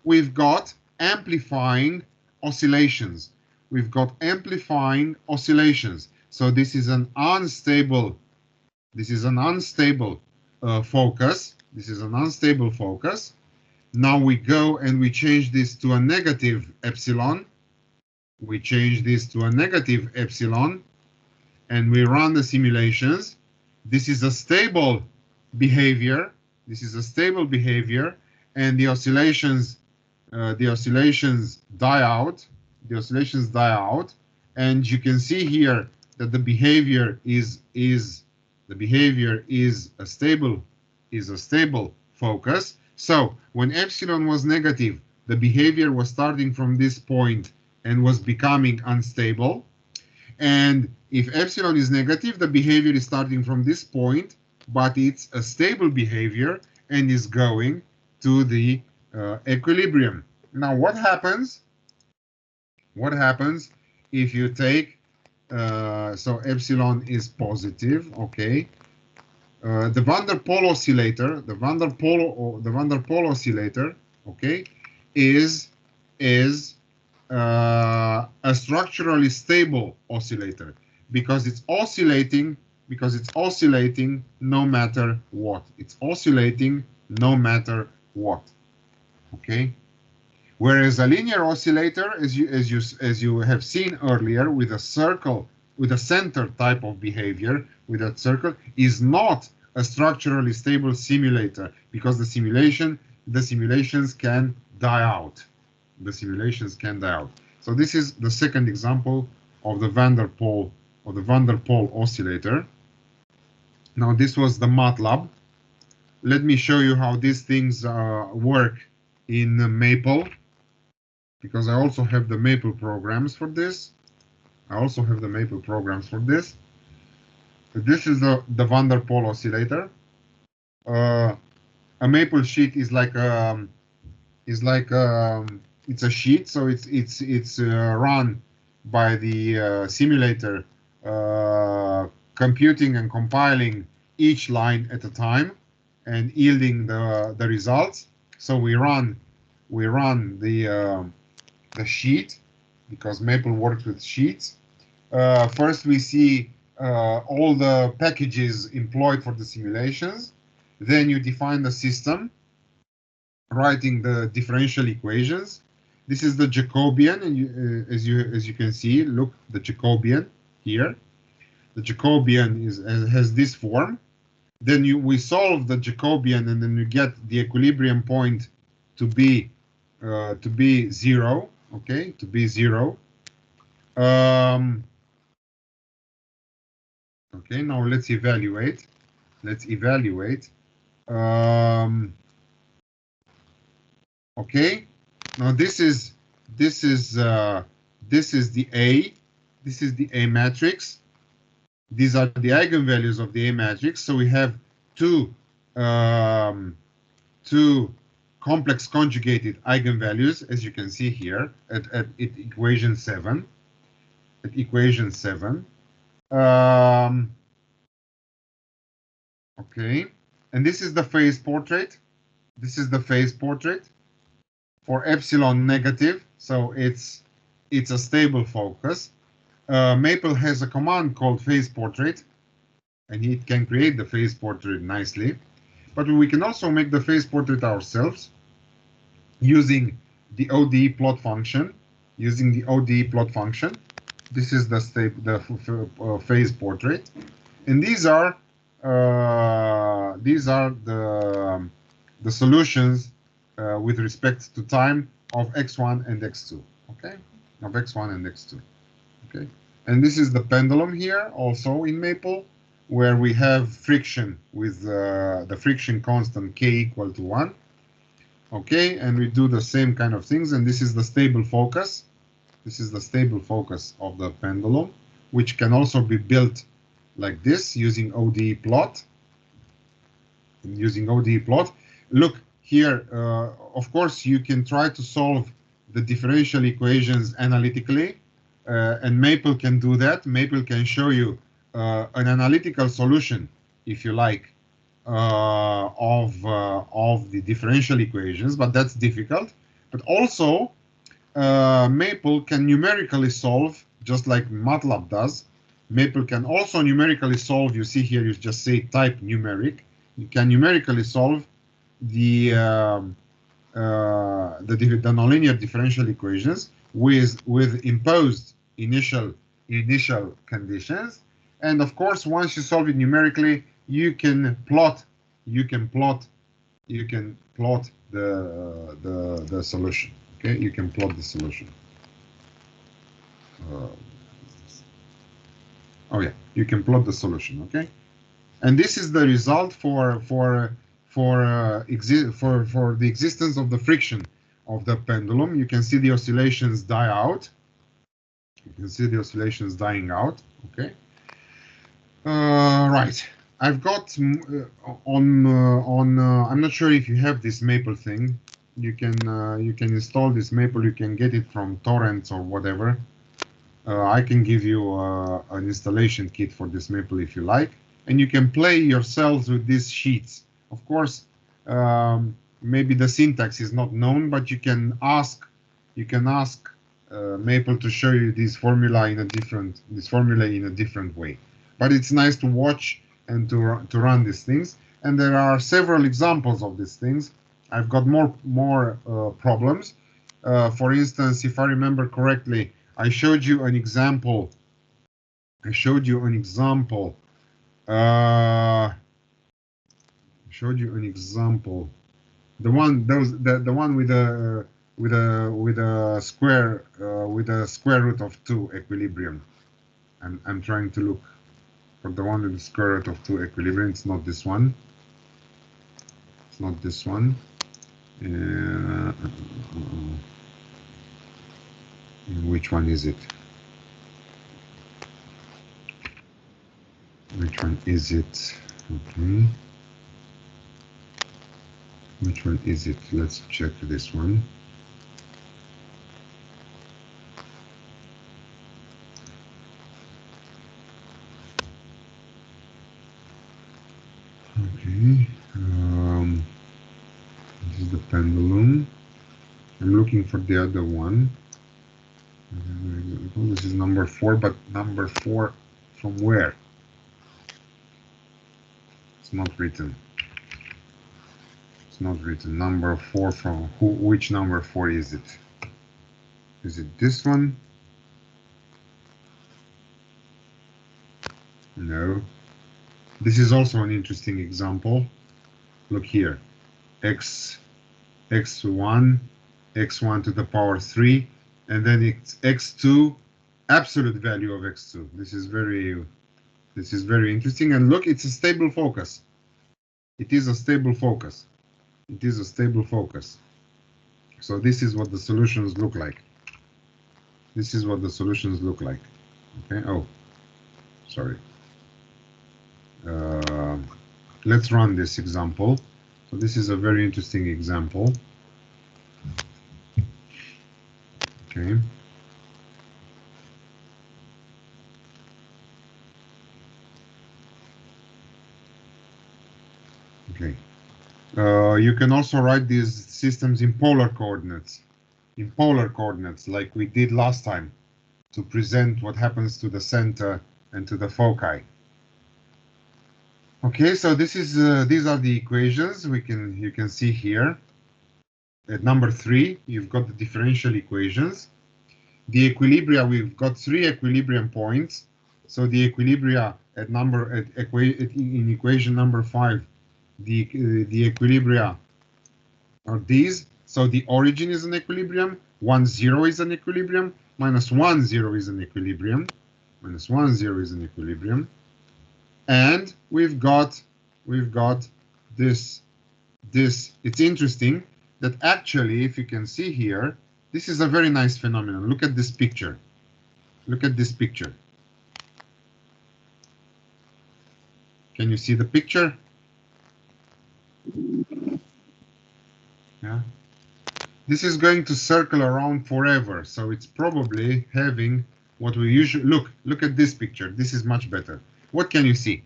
we've got amplifying oscillations. We've got amplifying oscillations. So this is an unstable. This is an unstable focus. This is an unstable focus. Now we go and we change this to a negative epsilon. We change this to a negative epsilon, and we run the simulations. This is a stable behavior. This is a stable behavior, and the oscillations die out. The oscillations die out, and you can see here that the behavior is a stable focus. So when epsilon was negative, the behavior was starting from this point and was becoming unstable. And if epsilon is negative, the behavior is starting from this point, but it's a stable behavior and is going to the equilibrium. Now, what happens? What happens if you take, so epsilon is positive, okay? The van der Pol oscillator, the van der Pol oscillator, okay, is a structurally stable oscillator because it's oscillating no matter what. It's oscillating no matter what. Okay. Whereas a linear oscillator, as you have seen earlier, with a circle, with a center type of behavior, with that circle, is not a structurally stable simulator because the simulations can die out. The simulations can die out. So this is the second example of the van der Pol oscillator. Now this was the MATLAB. Let me show you how these things work in Maple, because I also have the Maple programs for this. This is the van der Pol oscillator. A Maple sheet is like it's a sheet, so it's run by the simulator, computing and compiling each line at a time and yielding the results. So we run the sheet because Maple works with sheets. First, we see all the packages employed for the simulations. Then you define the system, writing the differential equations. This is the Jacobian, and as you can see, look, the Jacobian here. The Jacobian has this form. Then we solve the Jacobian, and then you get the equilibrium point to be 0. Okay, to be 0. Okay, now let's evaluate. Okay, now this is the A matrix. These are the eigenvalues of the A matrix. So we have two complex conjugated eigenvalues, as you can see here at equation 7. Okay, and this is the phase portrait. For epsilon negative, so it's a stable focus. Maple has a command called phase portrait, and it can create the phase portrait nicely. But we can also make the phase portrait ourselves using the ODE plot function. This is the phase portrait, and these are the solutions with respect to time of x1 and x2. Okay, Okay, and this is the pendulum here, also in Maple, where we have friction with the friction constant k equal to 1. Okay, and we do the same kind of things, and this is the stable focus. This is the stable focus of the pendulum, which can also be built like this using ODE plot. Look here, of course, you can try to solve the differential equations analytically, and Maple can do that. Maple can show you an analytical solution, if you like, of the differential equations, but that's difficult. But also, Maple can numerically solve, just like MATLAB does. Maple can also numerically solve. You see here, you just say type numeric. You can numerically solve the nonlinear differential equations with imposed initial conditions. And of course, once you solve it numerically, you can plot the solution. Okay, you can plot the solution. Oh yeah, you can plot the solution. Okay, and this is the result for the existence of the friction of the pendulum. You can see the oscillations die out. You can see the oscillations dying out. Okay. Right. I've got I'm not sure if you have this Maple thing. You can install this Maple. You can get it from torrents or whatever. I can give you an installation kit for this Maple if you like, and you can play yourselves with these sheets. Of course, maybe the syntax is not known, but you can ask Maple to show you this formula in a different way. But it's nice to watch and to run these things. And there are several examples of these things. I've got more problems. For instance, if I remember correctly, I showed you an example. The one with a square root of 2 equilibrium. I'm trying to look for the one with the square root of 2 equilibrium. It's not this one. It's not this one. Which one is it? Which one is it? Okay. Which one is it? Let's check this one. Okay. This is the pendulum. I'm looking for the other one. This is number 4, but number 4 from where? It's not written. It's not written. Number 4 from who? Which number 4 is it? Is it this one? No. This is also an interesting example. Look here. x1 to the power 3, and then it's x2, absolute value of x2. This is very interesting. And look, it's a stable focus. It is a stable focus. It is a stable focus. So this is what the solutions look like. This is what the solutions look like. Okay. Oh, sorry. Let's run this example. So this is a very interesting example. Okay. Okay. You can also write these systems in polar coordinates. In polar coordinates, like we did last time, to present what happens to the center and to the foci. Okay, so this is these are the equations you can see here. At number 3, you've got the differential equations. The equilibria, we've got 3 equilibrium points. So the equilibria in equation number 5, the equilibria are these. So the origin is an equilibrium, 1, 0 is an equilibrium, minus 1, 0 is an equilibrium, minus 1, 0 is an equilibrium. And we've got this. It's interesting that actually, if you can see here, this is a very nice phenomenon. Look at this picture. Look at this picture. Can you see the picture? Yeah. This is going to circle around forever, so it's probably having what we usually look at this picture. This is much better. What can you see?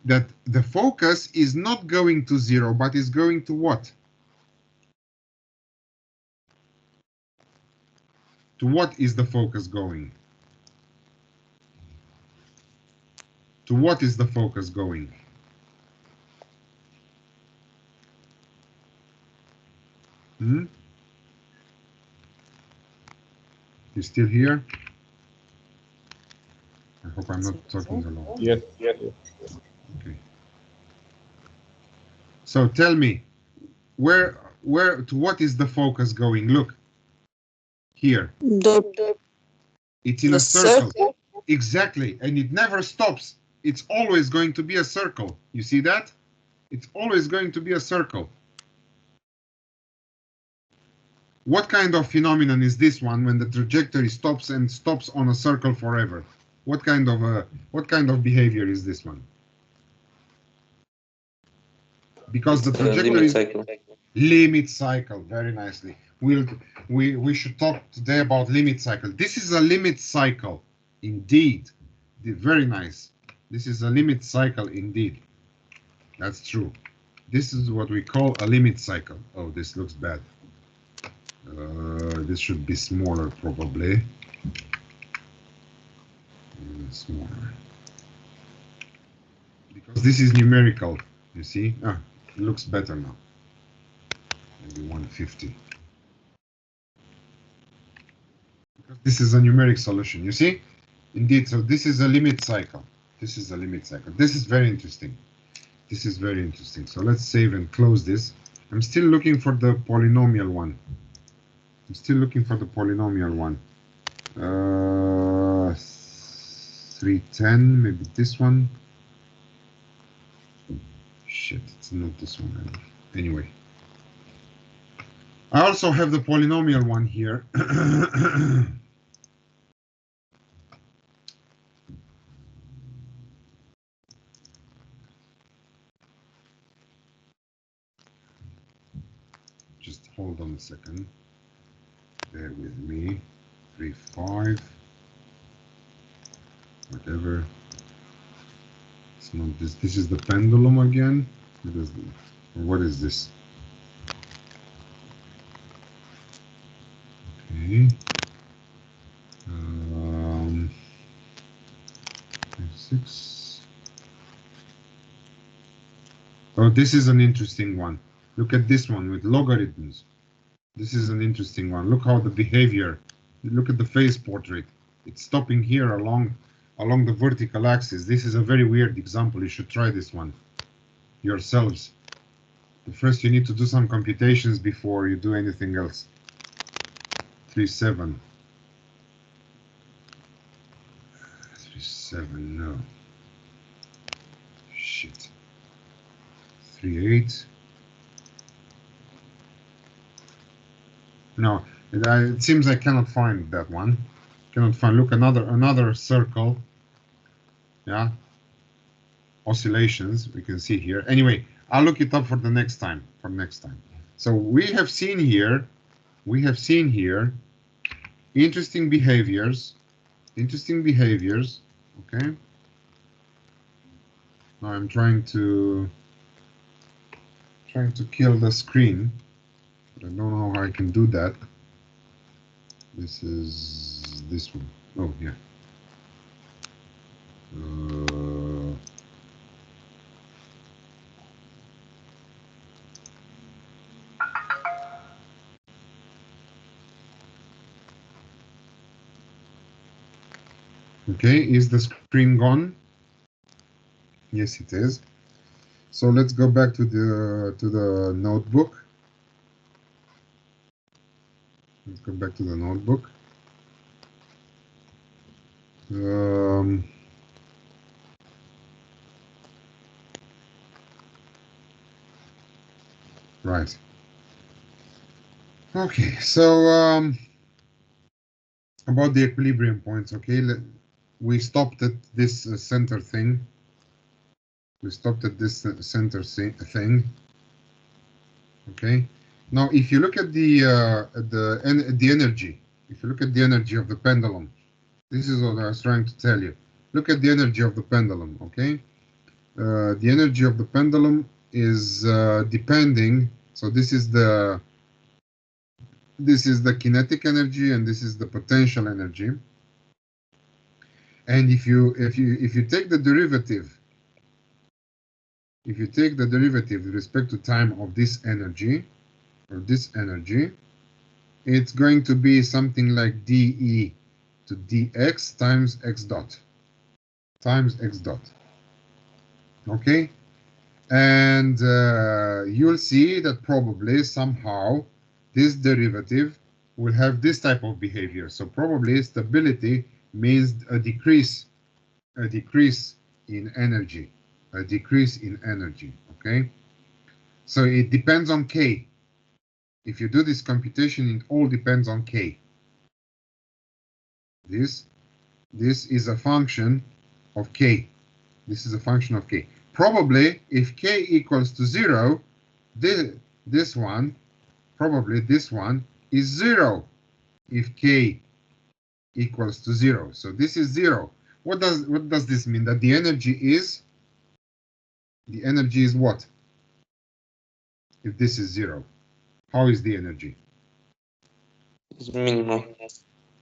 That the focus is not going to 0, but is going to what? To what is the focus going? To what is the focus going? You still here? I hope I'm not talking alone. Yes, yes. Okay. So tell me, where to what is the focus going? Look here. It's in a circle. Exactly, and it never stops. It's always going to be a circle. You see that? It's always going to be a circle. what kind of phenomenon is this one when the trajectory stops and stops on a circle forever? What kind of behavior is this one? Because the trajectory limit is cycle. limit cycle. Very nicely. We should talk today about limit cycle. This is a limit cycle, indeed. Very nice. This is a limit cycle indeed. That's true. This is what we call a limit cycle. Oh, this looks bad. This should be smaller, probably. Smaller. Because this is numerical, you see? Ah, it looks better now. Maybe 150. Because this is a numeric solution, you see? Indeed, so this is a limit cycle. This is a limit cycle. This is very interesting. This is very interesting. So let's save and close this. I'm still looking for the polynomial one. I'm still looking for the polynomial one. 310, maybe this one. Shit, it's not this one. Anyway. I also have the polynomial one here. Just hold on a second. Bear with me. 3, 5. Whatever. It's not this. This is the pendulum again. What is this? Okay. 6. Oh, this is an interesting one. Look at this one with logarithms. This is an interesting one. Look how the behavior. Look at the phase portrait. It's stopping here along the vertical axis. This is a very weird example. You should try this one yourselves. But first, you need to do some computations before you do anything else. 3.7. 3.7. No. Shit. 3.8. No, it seems I cannot find that one. Cannot find. Look, another circle. Yeah. Oscillations we can see here. Anyway, I'll look it up for the next time. So we have seen here. Interesting behaviors. Okay. Now I'm trying to kill the screen. I don't know how I can do that. This is this one. Oh, yeah. Okay, is the screen gone? Yes, it is. So let's go back to the notebook. Let's go back to the notebook. Right. Okay, so about the equilibrium points, okay, we stopped at this center thing. We stopped at this center thing. Okay. Now, if you look at the energy, if you look at the energy of the pendulum, this is what I was trying to tell you. Look at the energy of the pendulum. Okay. The energy of the pendulum is depending. So this is the kinetic energy, and this is the potential energy. And if you take the derivative, with respect to time of this energy, it's going to be something like dE to dx times x dot. Okay, and you'll see that probably somehow this derivative will have this type of behavior. So probably stability means a decrease in energy. Okay, so it depends on k. If you do this computation, it all depends on k. This is a function of k. This is a function of k. Probably, if k equals to 0, this one, probably this one is 0 if k equals to 0. So this is 0. What does this mean? That the energy is what? If this is 0, how is the energy? It's minimal.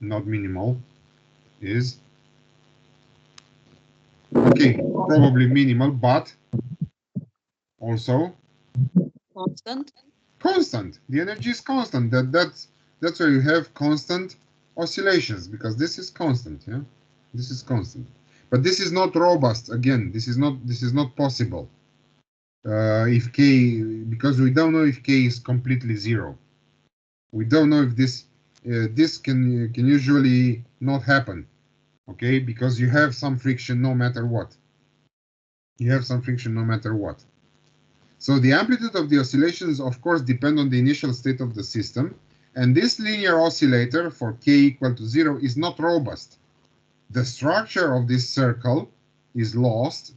Not minimal. Is okay, probably minimal, but also Constant. constant. The energy is constant. That's why you have constant oscillations, because this is constant. Yeah, this is constant. But this is not robust. Again, this is not possible. If k, because we don't know if k is completely 0. We don't know if this can usually not happen. Okay, because you have some friction no matter what. You have some friction no matter what. So the amplitude of the oscillations, of course, depend on the initial state of the system. And this linear oscillator for k equal to 0 is not robust. The structure of this circle is lost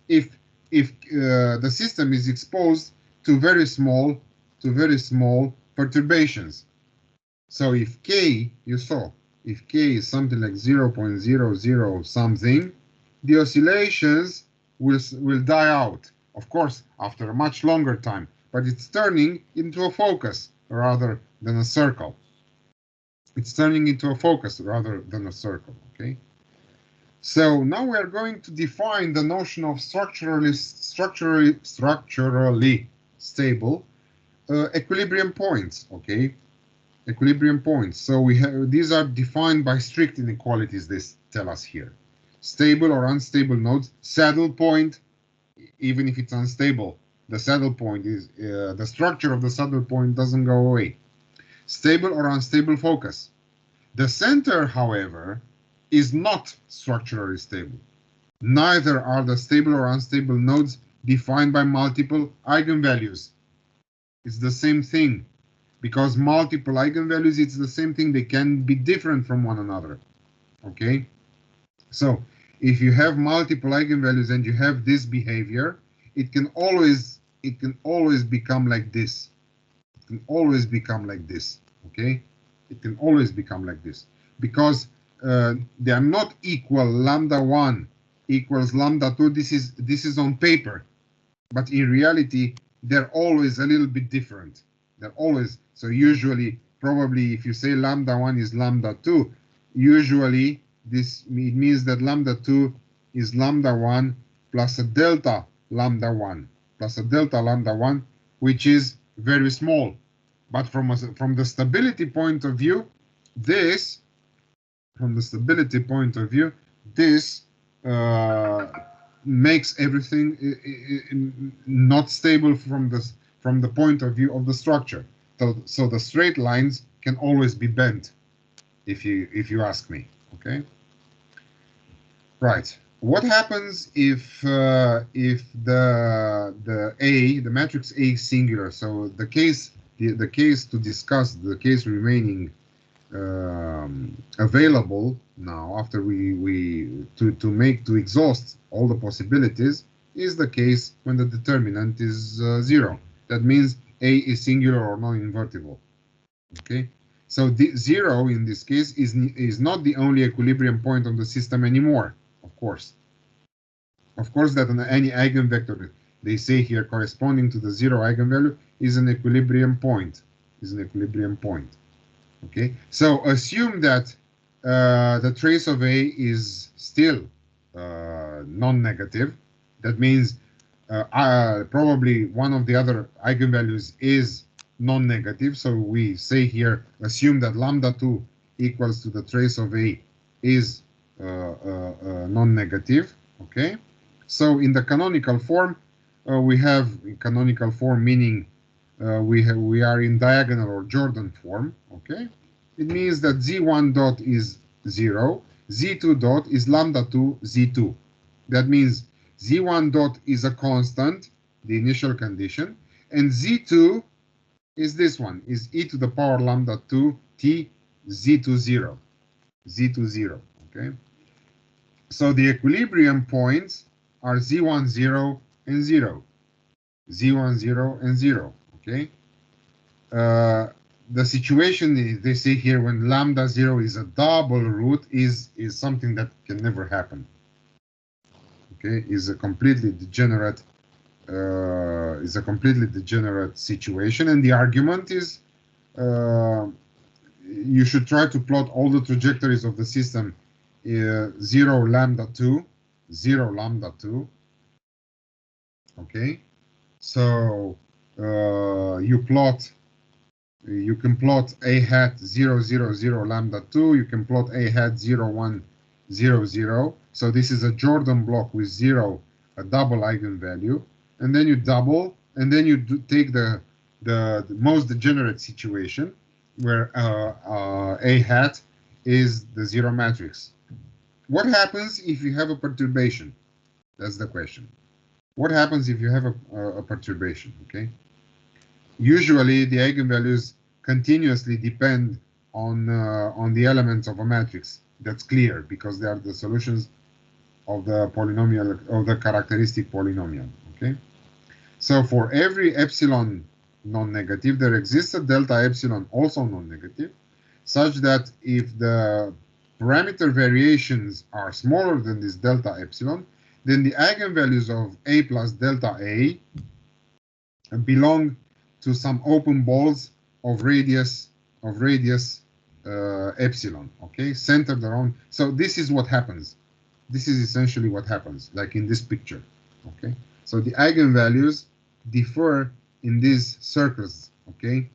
if the system is exposed to very small perturbations. So if k, you saw, if k is something like 0.00 something, the oscillations will die out. Of course, after a much longer time, but it's turning into a focus rather than a circle. It's turning into a focus rather than a circle, okay? So now we are going to define the notion of structurally stable equilibrium points, okay? Equilibrium points. So we have, these are defined by strict inequalities, they tell us here. Stable or unstable nodes, saddle point, even if it's unstable, the saddle point is, the structure of the saddle point doesn't go away. Stable or unstable focus. The center, however, is not structurally stable. Neither are the stable or unstable nodes defined by multiple eigenvalues. It's the same thing. Because multiple eigenvalues, it's the same thing. They can be different from one another. Okay? So if you have multiple eigenvalues and you have this behavior, it can always become like this. It can always become like this. Okay? It can always become like this. Because they are not equal. Lambda 1 equals lambda 2. This is on paper. But in reality, they're always a little bit different. They're always, so usually, probably if you say lambda 1 is lambda 2, usually it means that lambda 2 is lambda 1 plus a delta lambda 1 plus a delta lambda 1, which is very small. But from the stability point of view, this makes everything not stable from the point of view of the structure. So the straight lines can always be bent, if you ask me. Okay. Right. What happens if the matrix A is singular? So the case to discuss, the case remaining available now after to exhaust all the possibilities is the case when the determinant is 0. That means A is singular or non-invertible. Okay, so the 0 in this case is not the only equilibrium point of the system anymore. Of course, that any eigenvector they say here corresponding to the 0 eigenvalue is an equilibrium point. Okay, so assume that the trace of A is still non-negative. That means probably one of the other eigenvalues is non-negative. So we say here, assume that lambda 2 equals to the trace of A is non-negative. Okay, so in the canonical form, we have canonical form meaning we are in diagonal or Jordan form. Okay, it means that z1 dot is 0, z2 dot is lambda 2 z2. That means z1 dot is a constant, the initial condition, and z2 is this one, is e to the power lambda 2 t z to 0, okay? So the equilibrium points are z1, 0, and 0, z1, 0, and 0, okay? The situation they say here when lambda 0 is a double root is something that can never happen, okay? Is a completely degenerate situation, and the argument is you should try to plot all the trajectories of the system 0 lambda 2, 0 lambda 2, okay? So you can plot a hat 0, 0, 0 lambda 2, you can plot a hat 0, 1, 0, 0. So this is a Jordan block with 0, a double eigenvalue, and then you double, and then you take the most degenerate situation where a hat is the 0 matrix. What happens if you have a perturbation? That's the question. What happens if you have a perturbation, okay? Usually the eigenvalues continuously depend on the elements of a matrix. That's clear because they are the solutions of the polynomial, of the characteristic polynomial, okay? So for every epsilon non-negative, there exists a delta epsilon also non-negative, such that if the parameter variations are smaller than this delta epsilon, then the eigenvalues of a plus delta a belong to some open balls of radius epsilon, okay, centered around. So this is what happens. This is essentially what happens, like in this picture, okay? So the eigenvalues differ in these circles, okay?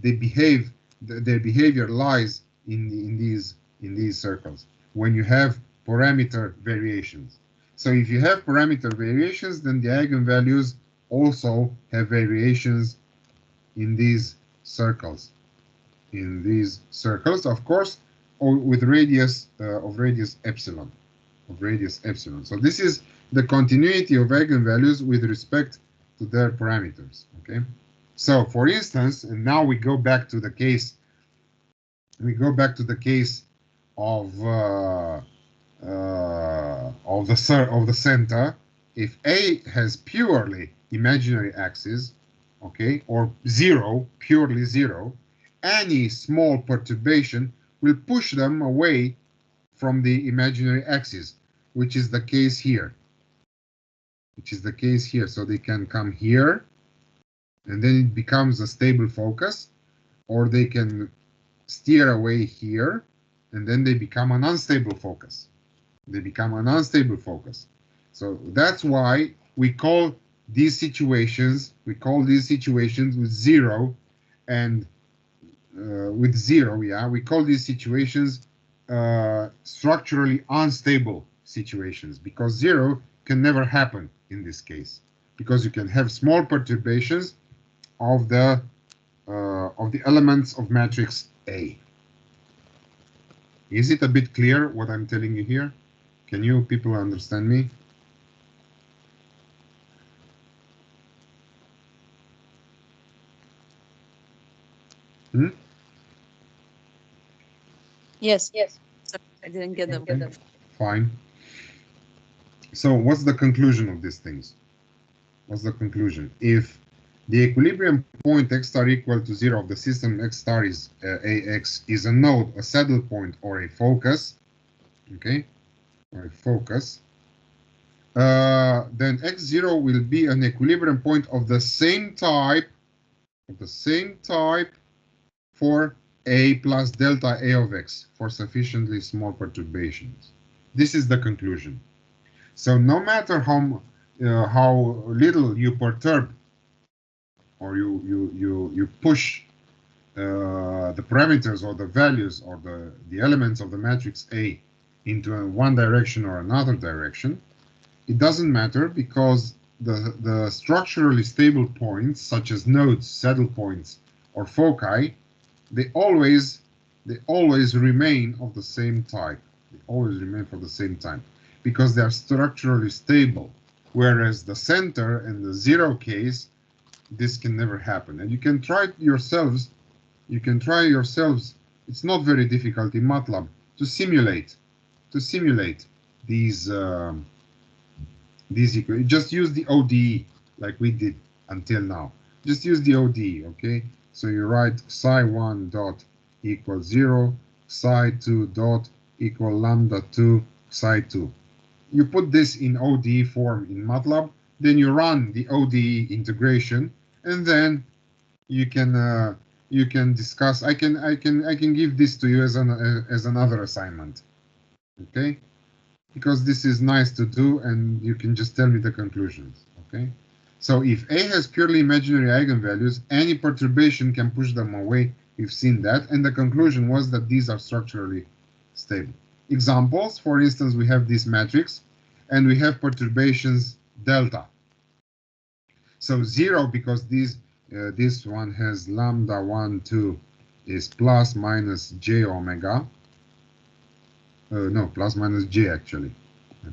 They behave, their behavior lies in these circles when you have parameter variations. So if you have parameter variations, then the eigenvalues also have variations in these circles. In these circles, of course, or with radius epsilon. So this is the continuity of eigenvalues with respect to their parameters. Okay. So for instance, and now we go back to the case. We go back to the case of the center. If A has purely imaginary axis, okay, or zero, purely zero, any small perturbation will push them away from the imaginary axis, which is the case here. So they can come here, and then it becomes a stable focus, or they can steer away here, and then they become an unstable focus. So that's why we call these situations, with zero and we call these situations structurally unstable situations, because zero can never happen in this case, because you can have small perturbations of the elements of matrix A. Is it a bit clear what I'm telling you here? Can you people understand me? Yes. I didn't get them. Okay. Fine. So what's the conclusion of these things? What's the conclusion? If the equilibrium point x star equal to 0 of the system x star is ax is a node, a saddle point, or a focus, okay, or a focus, then x0 will be an equilibrium point of the same type, for a plus delta a of x for sufficiently small perturbations. This is the conclusion. So no matter how little you perturb, or you push the parameters or the values or the elements of the matrix A into one direction or another direction, it doesn't matter, because the structurally stable points, such as nodes, saddle points, or foci, they always remain of the same type. They always remain for the same type, because they are structurally stable. Whereas the center and the zero case, this can never happen. And you can try it yourselves. You can try yourselves. It's not very difficult in MATLAB to simulate these just use the ODE like we did until now. Just use the ODE, okay? So you write psi1 dot equals 0, psi2 dot equal lambda 2 psi2. You put this in ODE form in MATLAB, then you run the ODE integration, and then you can discuss. I can give this to you as another assignment, okay? Because this is nice to do, and you can just tell me the conclusions, okay? So if A has purely imaginary eigenvalues, any perturbation can push them away. We've seen that, and the conclusion was that these are structurally stable. Examples, for instance, we have this matrix, and we have perturbations delta. So 0, because this one has lambda 1, 2 is plus minus j omega. No, plus minus j actually.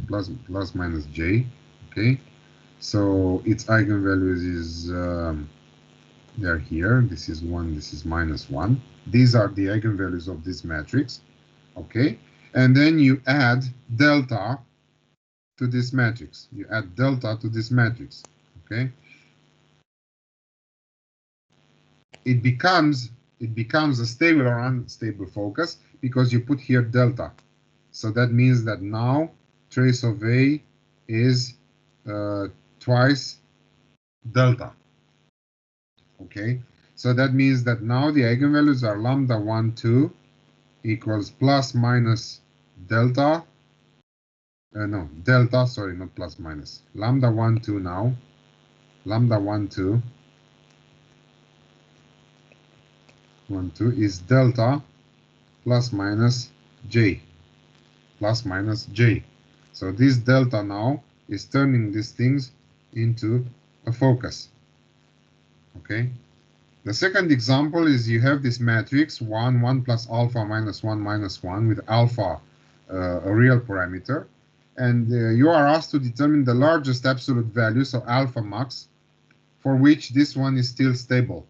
Plus minus j. Okay. So its eigenvalues is they're here. This is 1. This is minus 1. These are the eigenvalues of this matrix. Okay. And then you add delta to this matrix. You add delta to this matrix. Okay. It becomes a stable or unstable focus because you put here delta. So that means that now trace of A is twice delta. Okay, so that means that now the eigenvalues are lambda 1, 2 equals plus minus delta. No, delta, sorry, not plus minus. Lambda 1, 2 now. Lambda 1, 2. 1, 2 is delta plus minus j. Plus minus j. So this delta now is turning these things into a focus. Okay. The second example is you have this matrix 1, 1 plus alpha minus 1 minus 1 with alpha a real parameter, and you are asked to determine the largest absolute value, so alpha max, for which this one is still stable.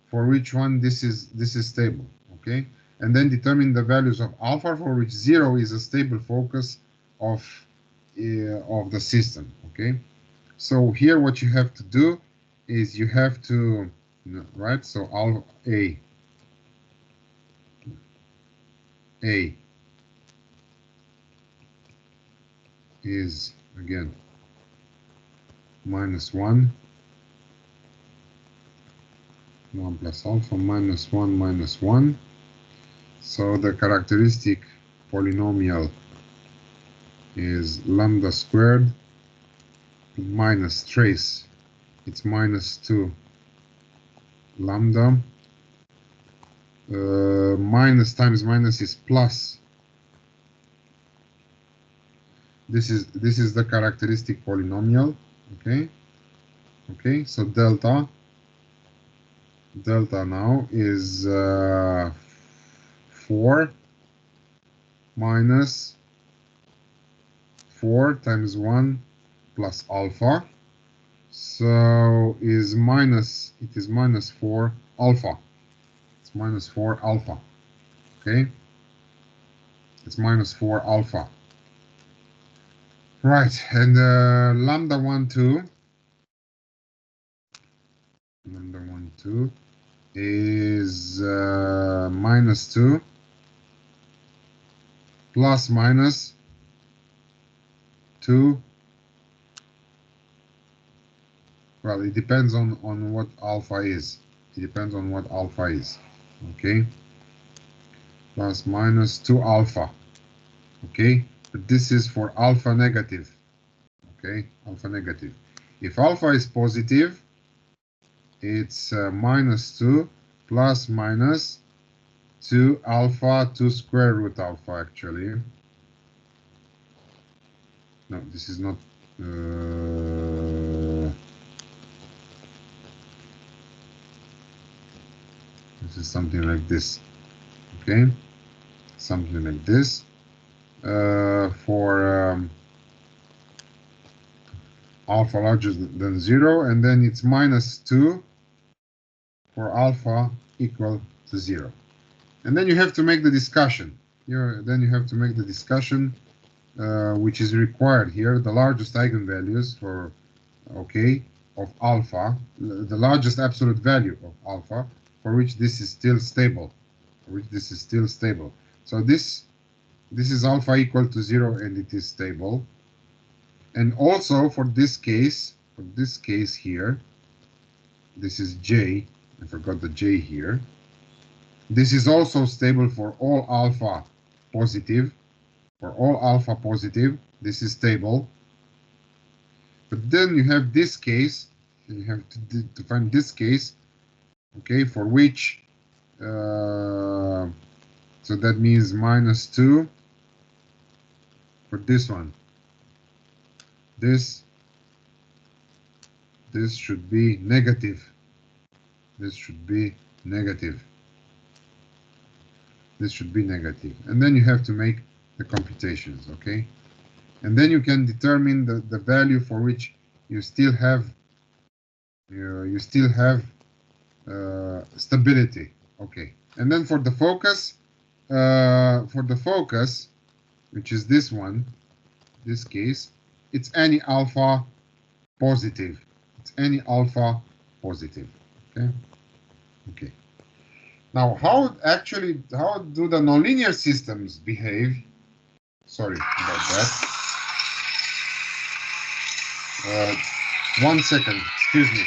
For which one this is stable. Okay. And then determine the values of alpha for which 0 is a stable focus of the system. Okay, so here what you have to do is you have to right. So alpha A is again minus 1. 1 plus alpha minus 1 minus 1. So the characteristic polynomial is lambda squared minus trace. It's minus 2 lambda. Minus times minus is plus. This is the characteristic polynomial. Okay. Okay. So delta now is 4 minus 4 times 1 plus alpha. So it is minus 4 alpha. It's minus 4 alpha. Okay. It's minus 4 alpha. Right. And lambda 1, 2. Lambda 1, 2 is minus 2 plus minus 2. Well, it depends on what alpha is. It depends on what alpha is. Okay. Plus minus 2 alpha. Okay. But this is for alpha negative. Okay. Alpha negative. If alpha is positive, it's minus 2 plus minus 2 alpha 2 square root alpha actually. No, this is not. This is something like this. Okay, something like this. For alpha larger than 0, and then it's -2 for alpha equal to 0. And then you have to make the discussion. Then you have to make the discussion which is required here, the largest eigenvalues for, okay, of alpha, the largest absolute value of alpha, for which this is still stable, So this is alpha equal to 0 and it is stable. And also for this case here, this is J, I forgot the J here. This is also stable for all alpha positive. For all alpha positive, this is stable. But then you have this case, and you have to find this case, okay, for which, so that means -2 for this one. This should be negative. This should be negative. This should be negative. And then you have to make the computations, okay? And then you can determine the value for which you still have stability, okay? And then for the focus, which is this one, this case, it's any alpha positive. It's any alpha positive, okay? Okay. Now, how do the nonlinear systems behave? Sorry about that. 1 second, excuse me.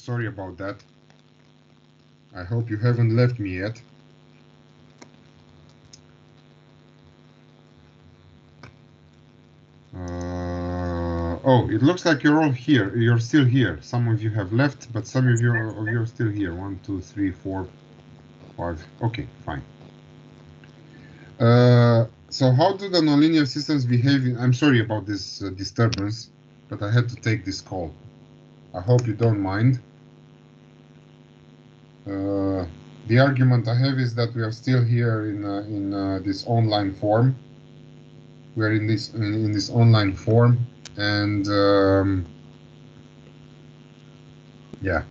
Sorry about that. I hope you haven't left me yet. Oh, it looks like you're all here. You're still here. Some of you have left, but some of you are still here. 1, 2, 3, 4, 5. Okay, fine. So how do the nonlinear systems behave? I'm sorry about this disturbance, but I had to take this call. I hope you don't mind. The argument I have is that we are still here in this online form. We are in this online form, and yeah.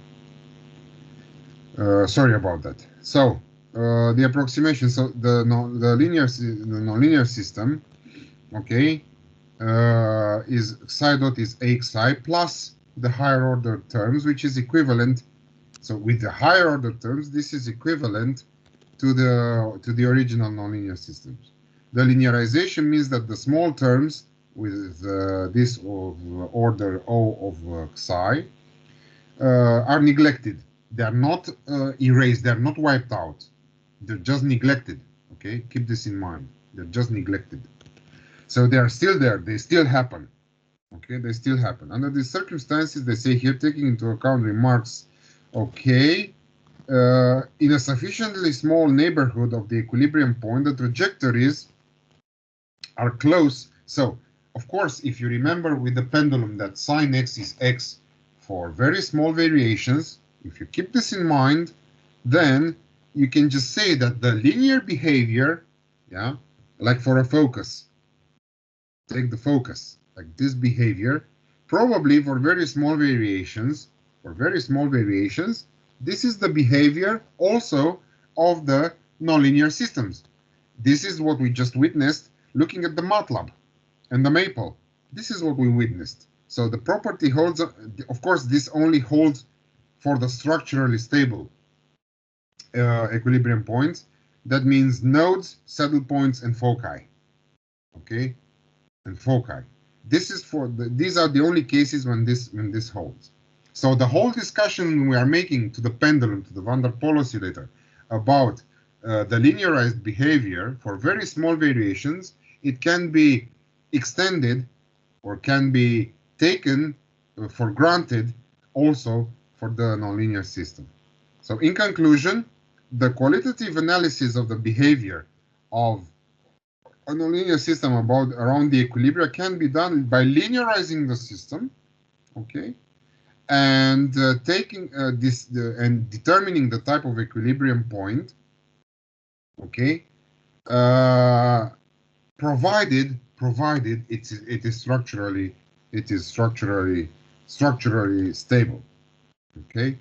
Sorry about that. So the approximation. So the nonlinear system, okay, is psi dot is a psi plus the higher order terms, which is equivalent. So with the higher order terms, this is equivalent to the original nonlinear systems. The linearization means that the small terms with this of order O of psi are neglected. They are not erased. They are not wiped out. They're just neglected. Okay, keep this in mind. They're just neglected. So they are still there. They still happen. Okay, they still happen. Under these circumstances, they say here, taking into account remarks, okay, in a sufficiently small neighborhood of the equilibrium point, the trajectories are close. So, of course, if you remember with the pendulum that sine x is x for very small variations, if you keep this in mind, then you can just say that the linear behavior, yeah, like for a focus, take the focus, like this behavior, probably for very small variations, this is the behavior also of the nonlinear systems. This is what we just witnessed looking at the MATLAB and the Maple. This is what we witnessed. So the property holds, of course, this only holds for the structurally stable equilibrium points. That means nodes, saddle points, and foci. Okay, and foci. This is for these are the only cases when this holds. So the whole discussion we are making to the pendulum, to the van der Pol oscillator, about the linearized behavior for very small variations, it can be extended or can be taken for granted also for the nonlinear system. So in conclusion, the qualitative analysis of the behavior of a nonlinear system around the equilibria can be done by linearizing the system, okay, and taking and determining the type of equilibrium point, okay, provided it is structurally stable, okay.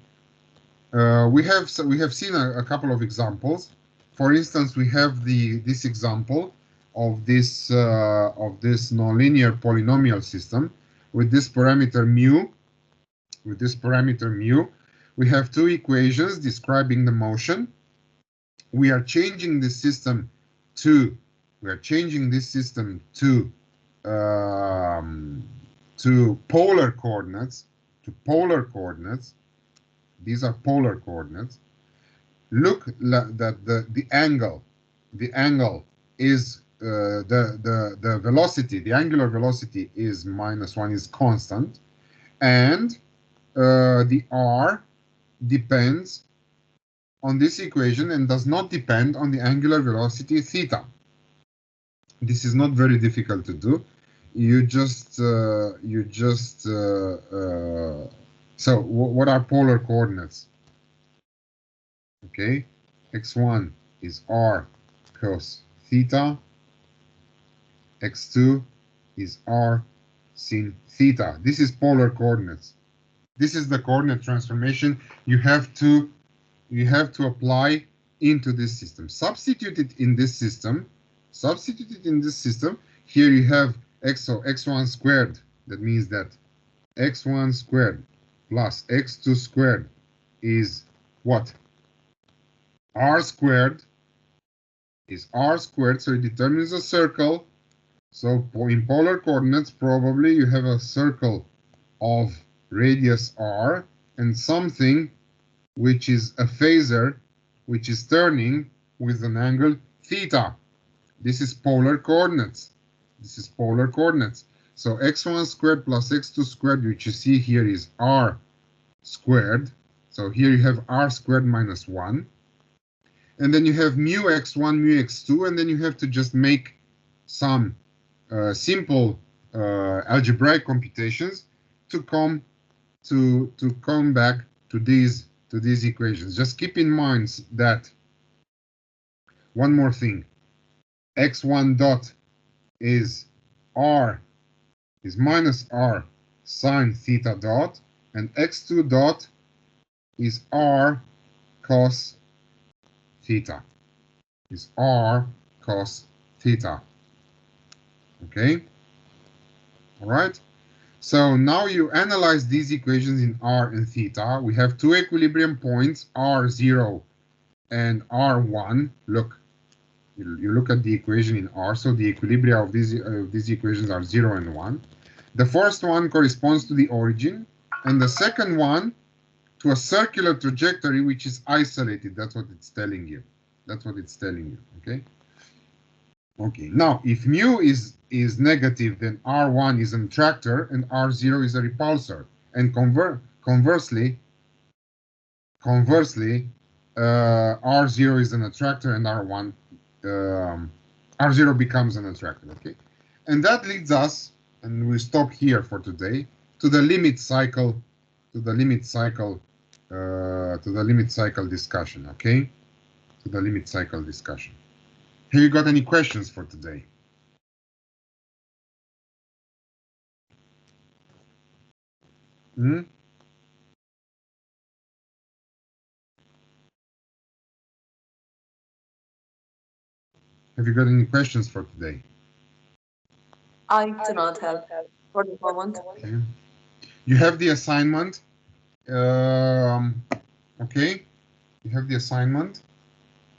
We have seen a couple of examples. For instance, we have this example of this nonlinear polynomial system with this parameter mu. We have two equations describing the motion. We are changing this system to polar coordinates. These are polar coordinates. Look that the angle is the velocity, the angular velocity is -1, is constant, and the r depends on this equation and does not depend on the angular velocity theta. This is not very difficult to do. So what are polar coordinates? Okay, x1 is r cos theta, x2 is r sin theta. This is polar coordinates. This is the coordinate transformation you have to apply into this system. Substitute it in this system. Here you have x1 squared. That means that x1 squared plus x2 squared is what? R squared is r squared, so it determines a circle. So in polar coordinates, probably you have a circle of radius r, and something which is a phasor, which is turning with an angle theta. This is polar coordinates. This is polar coordinates. So x1 squared plus x2 squared, which you see here, is r squared. So here you have r squared minus 1. And then you have mu x1, mu x2, and then you have to just make some simple algebraic computations to come back to these equations. Just keep in mind that one more thing: x1 dot is minus r sine theta dot, and x2 dot is r cos theta. Is r cos theta. Okay. All right. So now you analyze these equations in r and theta. We have two equilibrium points, r0 and r1. Look, you look at the equation in r. So the equilibria of these equations are 0 and 1. The first one corresponds to the origin, and the second one to a circular trajectory which is isolated. That's what it's telling you. That's what it's telling you. Okay. Okay. Now, if mu is negative, then R1 is an attractor and R0 is a repulsor. And conversely, R0 is an attractor and R0 becomes an attractor. Okay, and that leads us, and we stop here for today, to the limit cycle, discussion. Okay, to the limit cycle discussion. Have you got any questions for today? Have you got any questions for today? I do not have for the moment. Okay. You have the assignment. Okay, you have the assignment.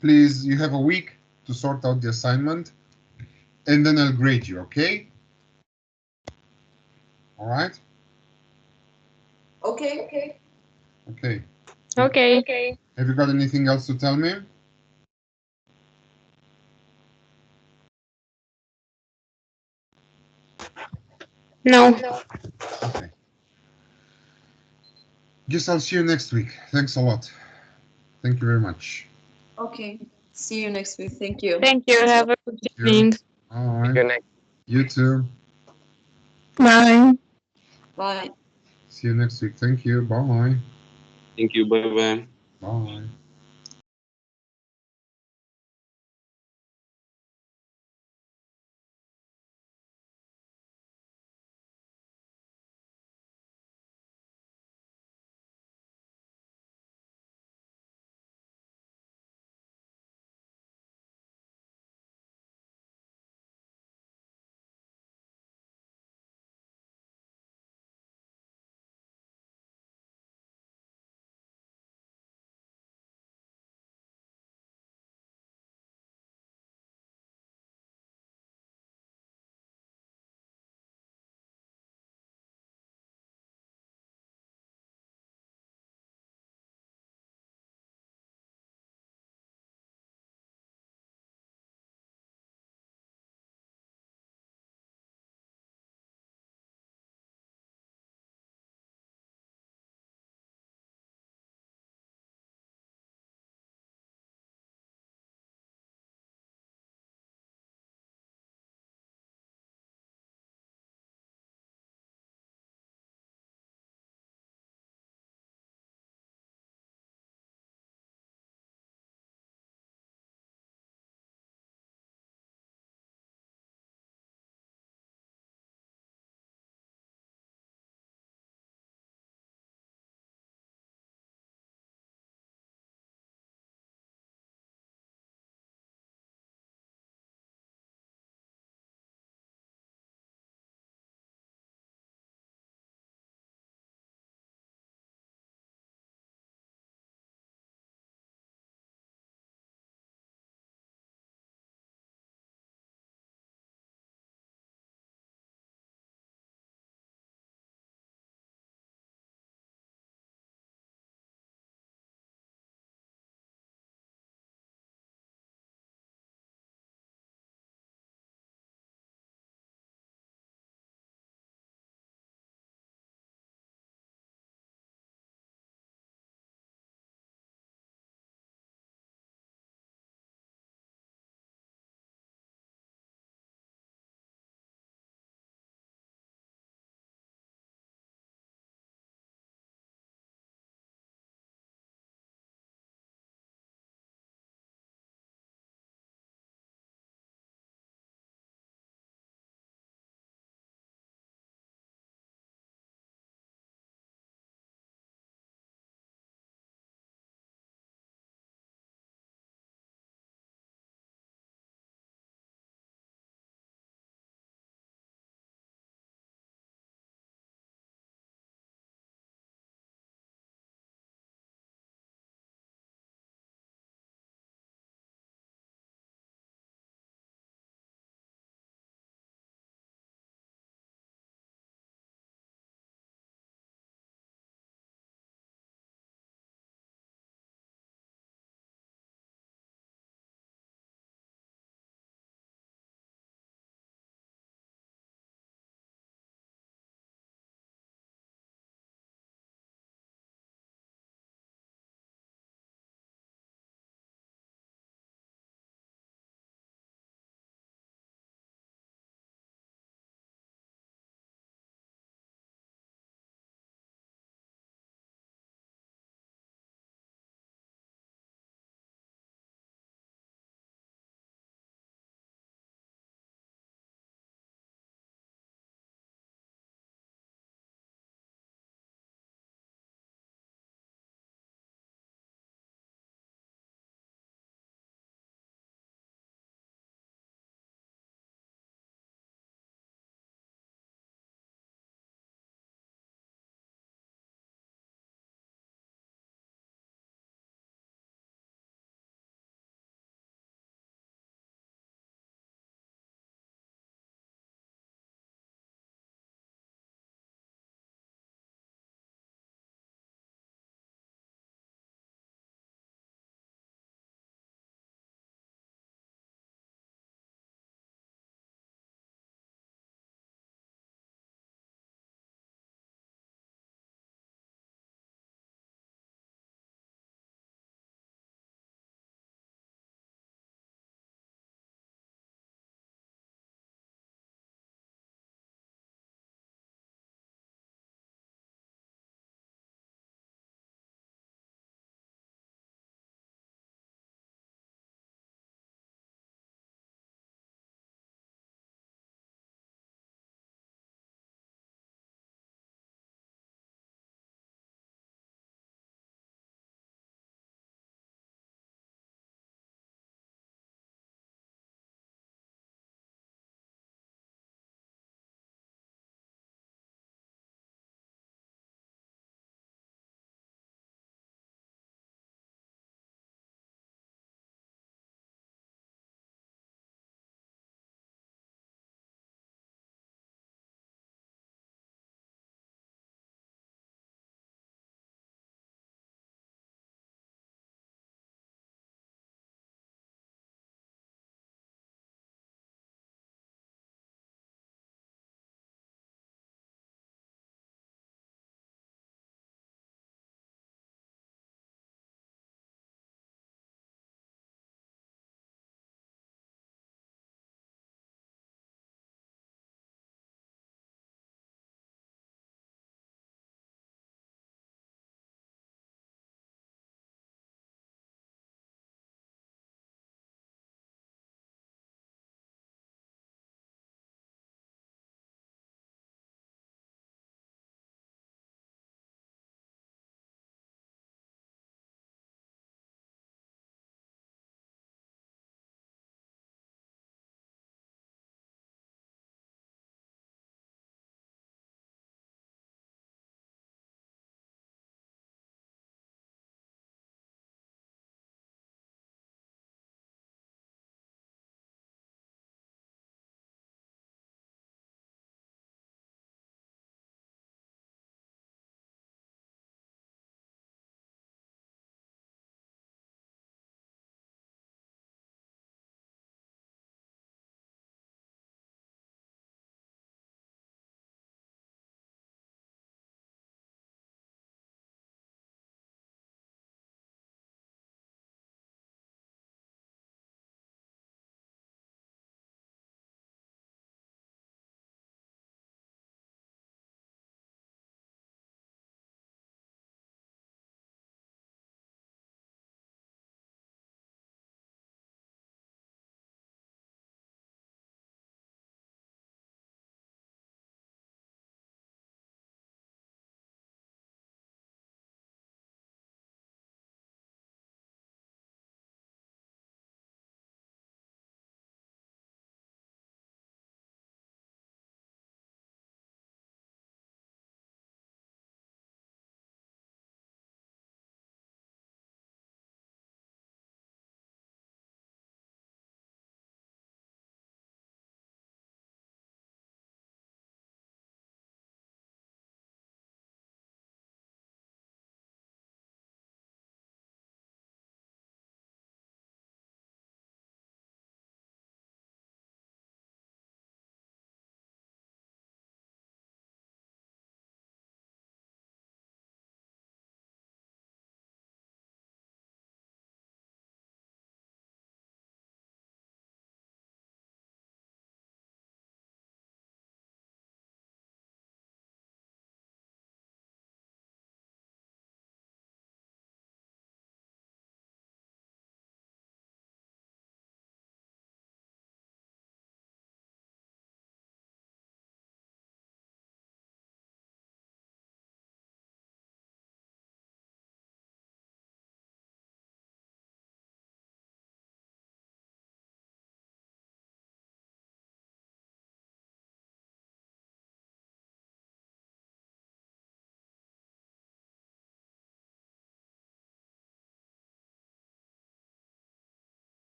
Please, you have a week to sort out the assignment, and then I'll grade you. Okay. All right. Okay. Okay. Okay. Have you got anything else to tell me? No. Okay. Guess I'll see you next week. Thanks a lot. Thank you very much. Okay. See you next week. Thank you. Thank you. Have a good evening. All right. You too. Bye. Bye. See you next week. Thank you. Bye. Thank you. Bye bye. Bye.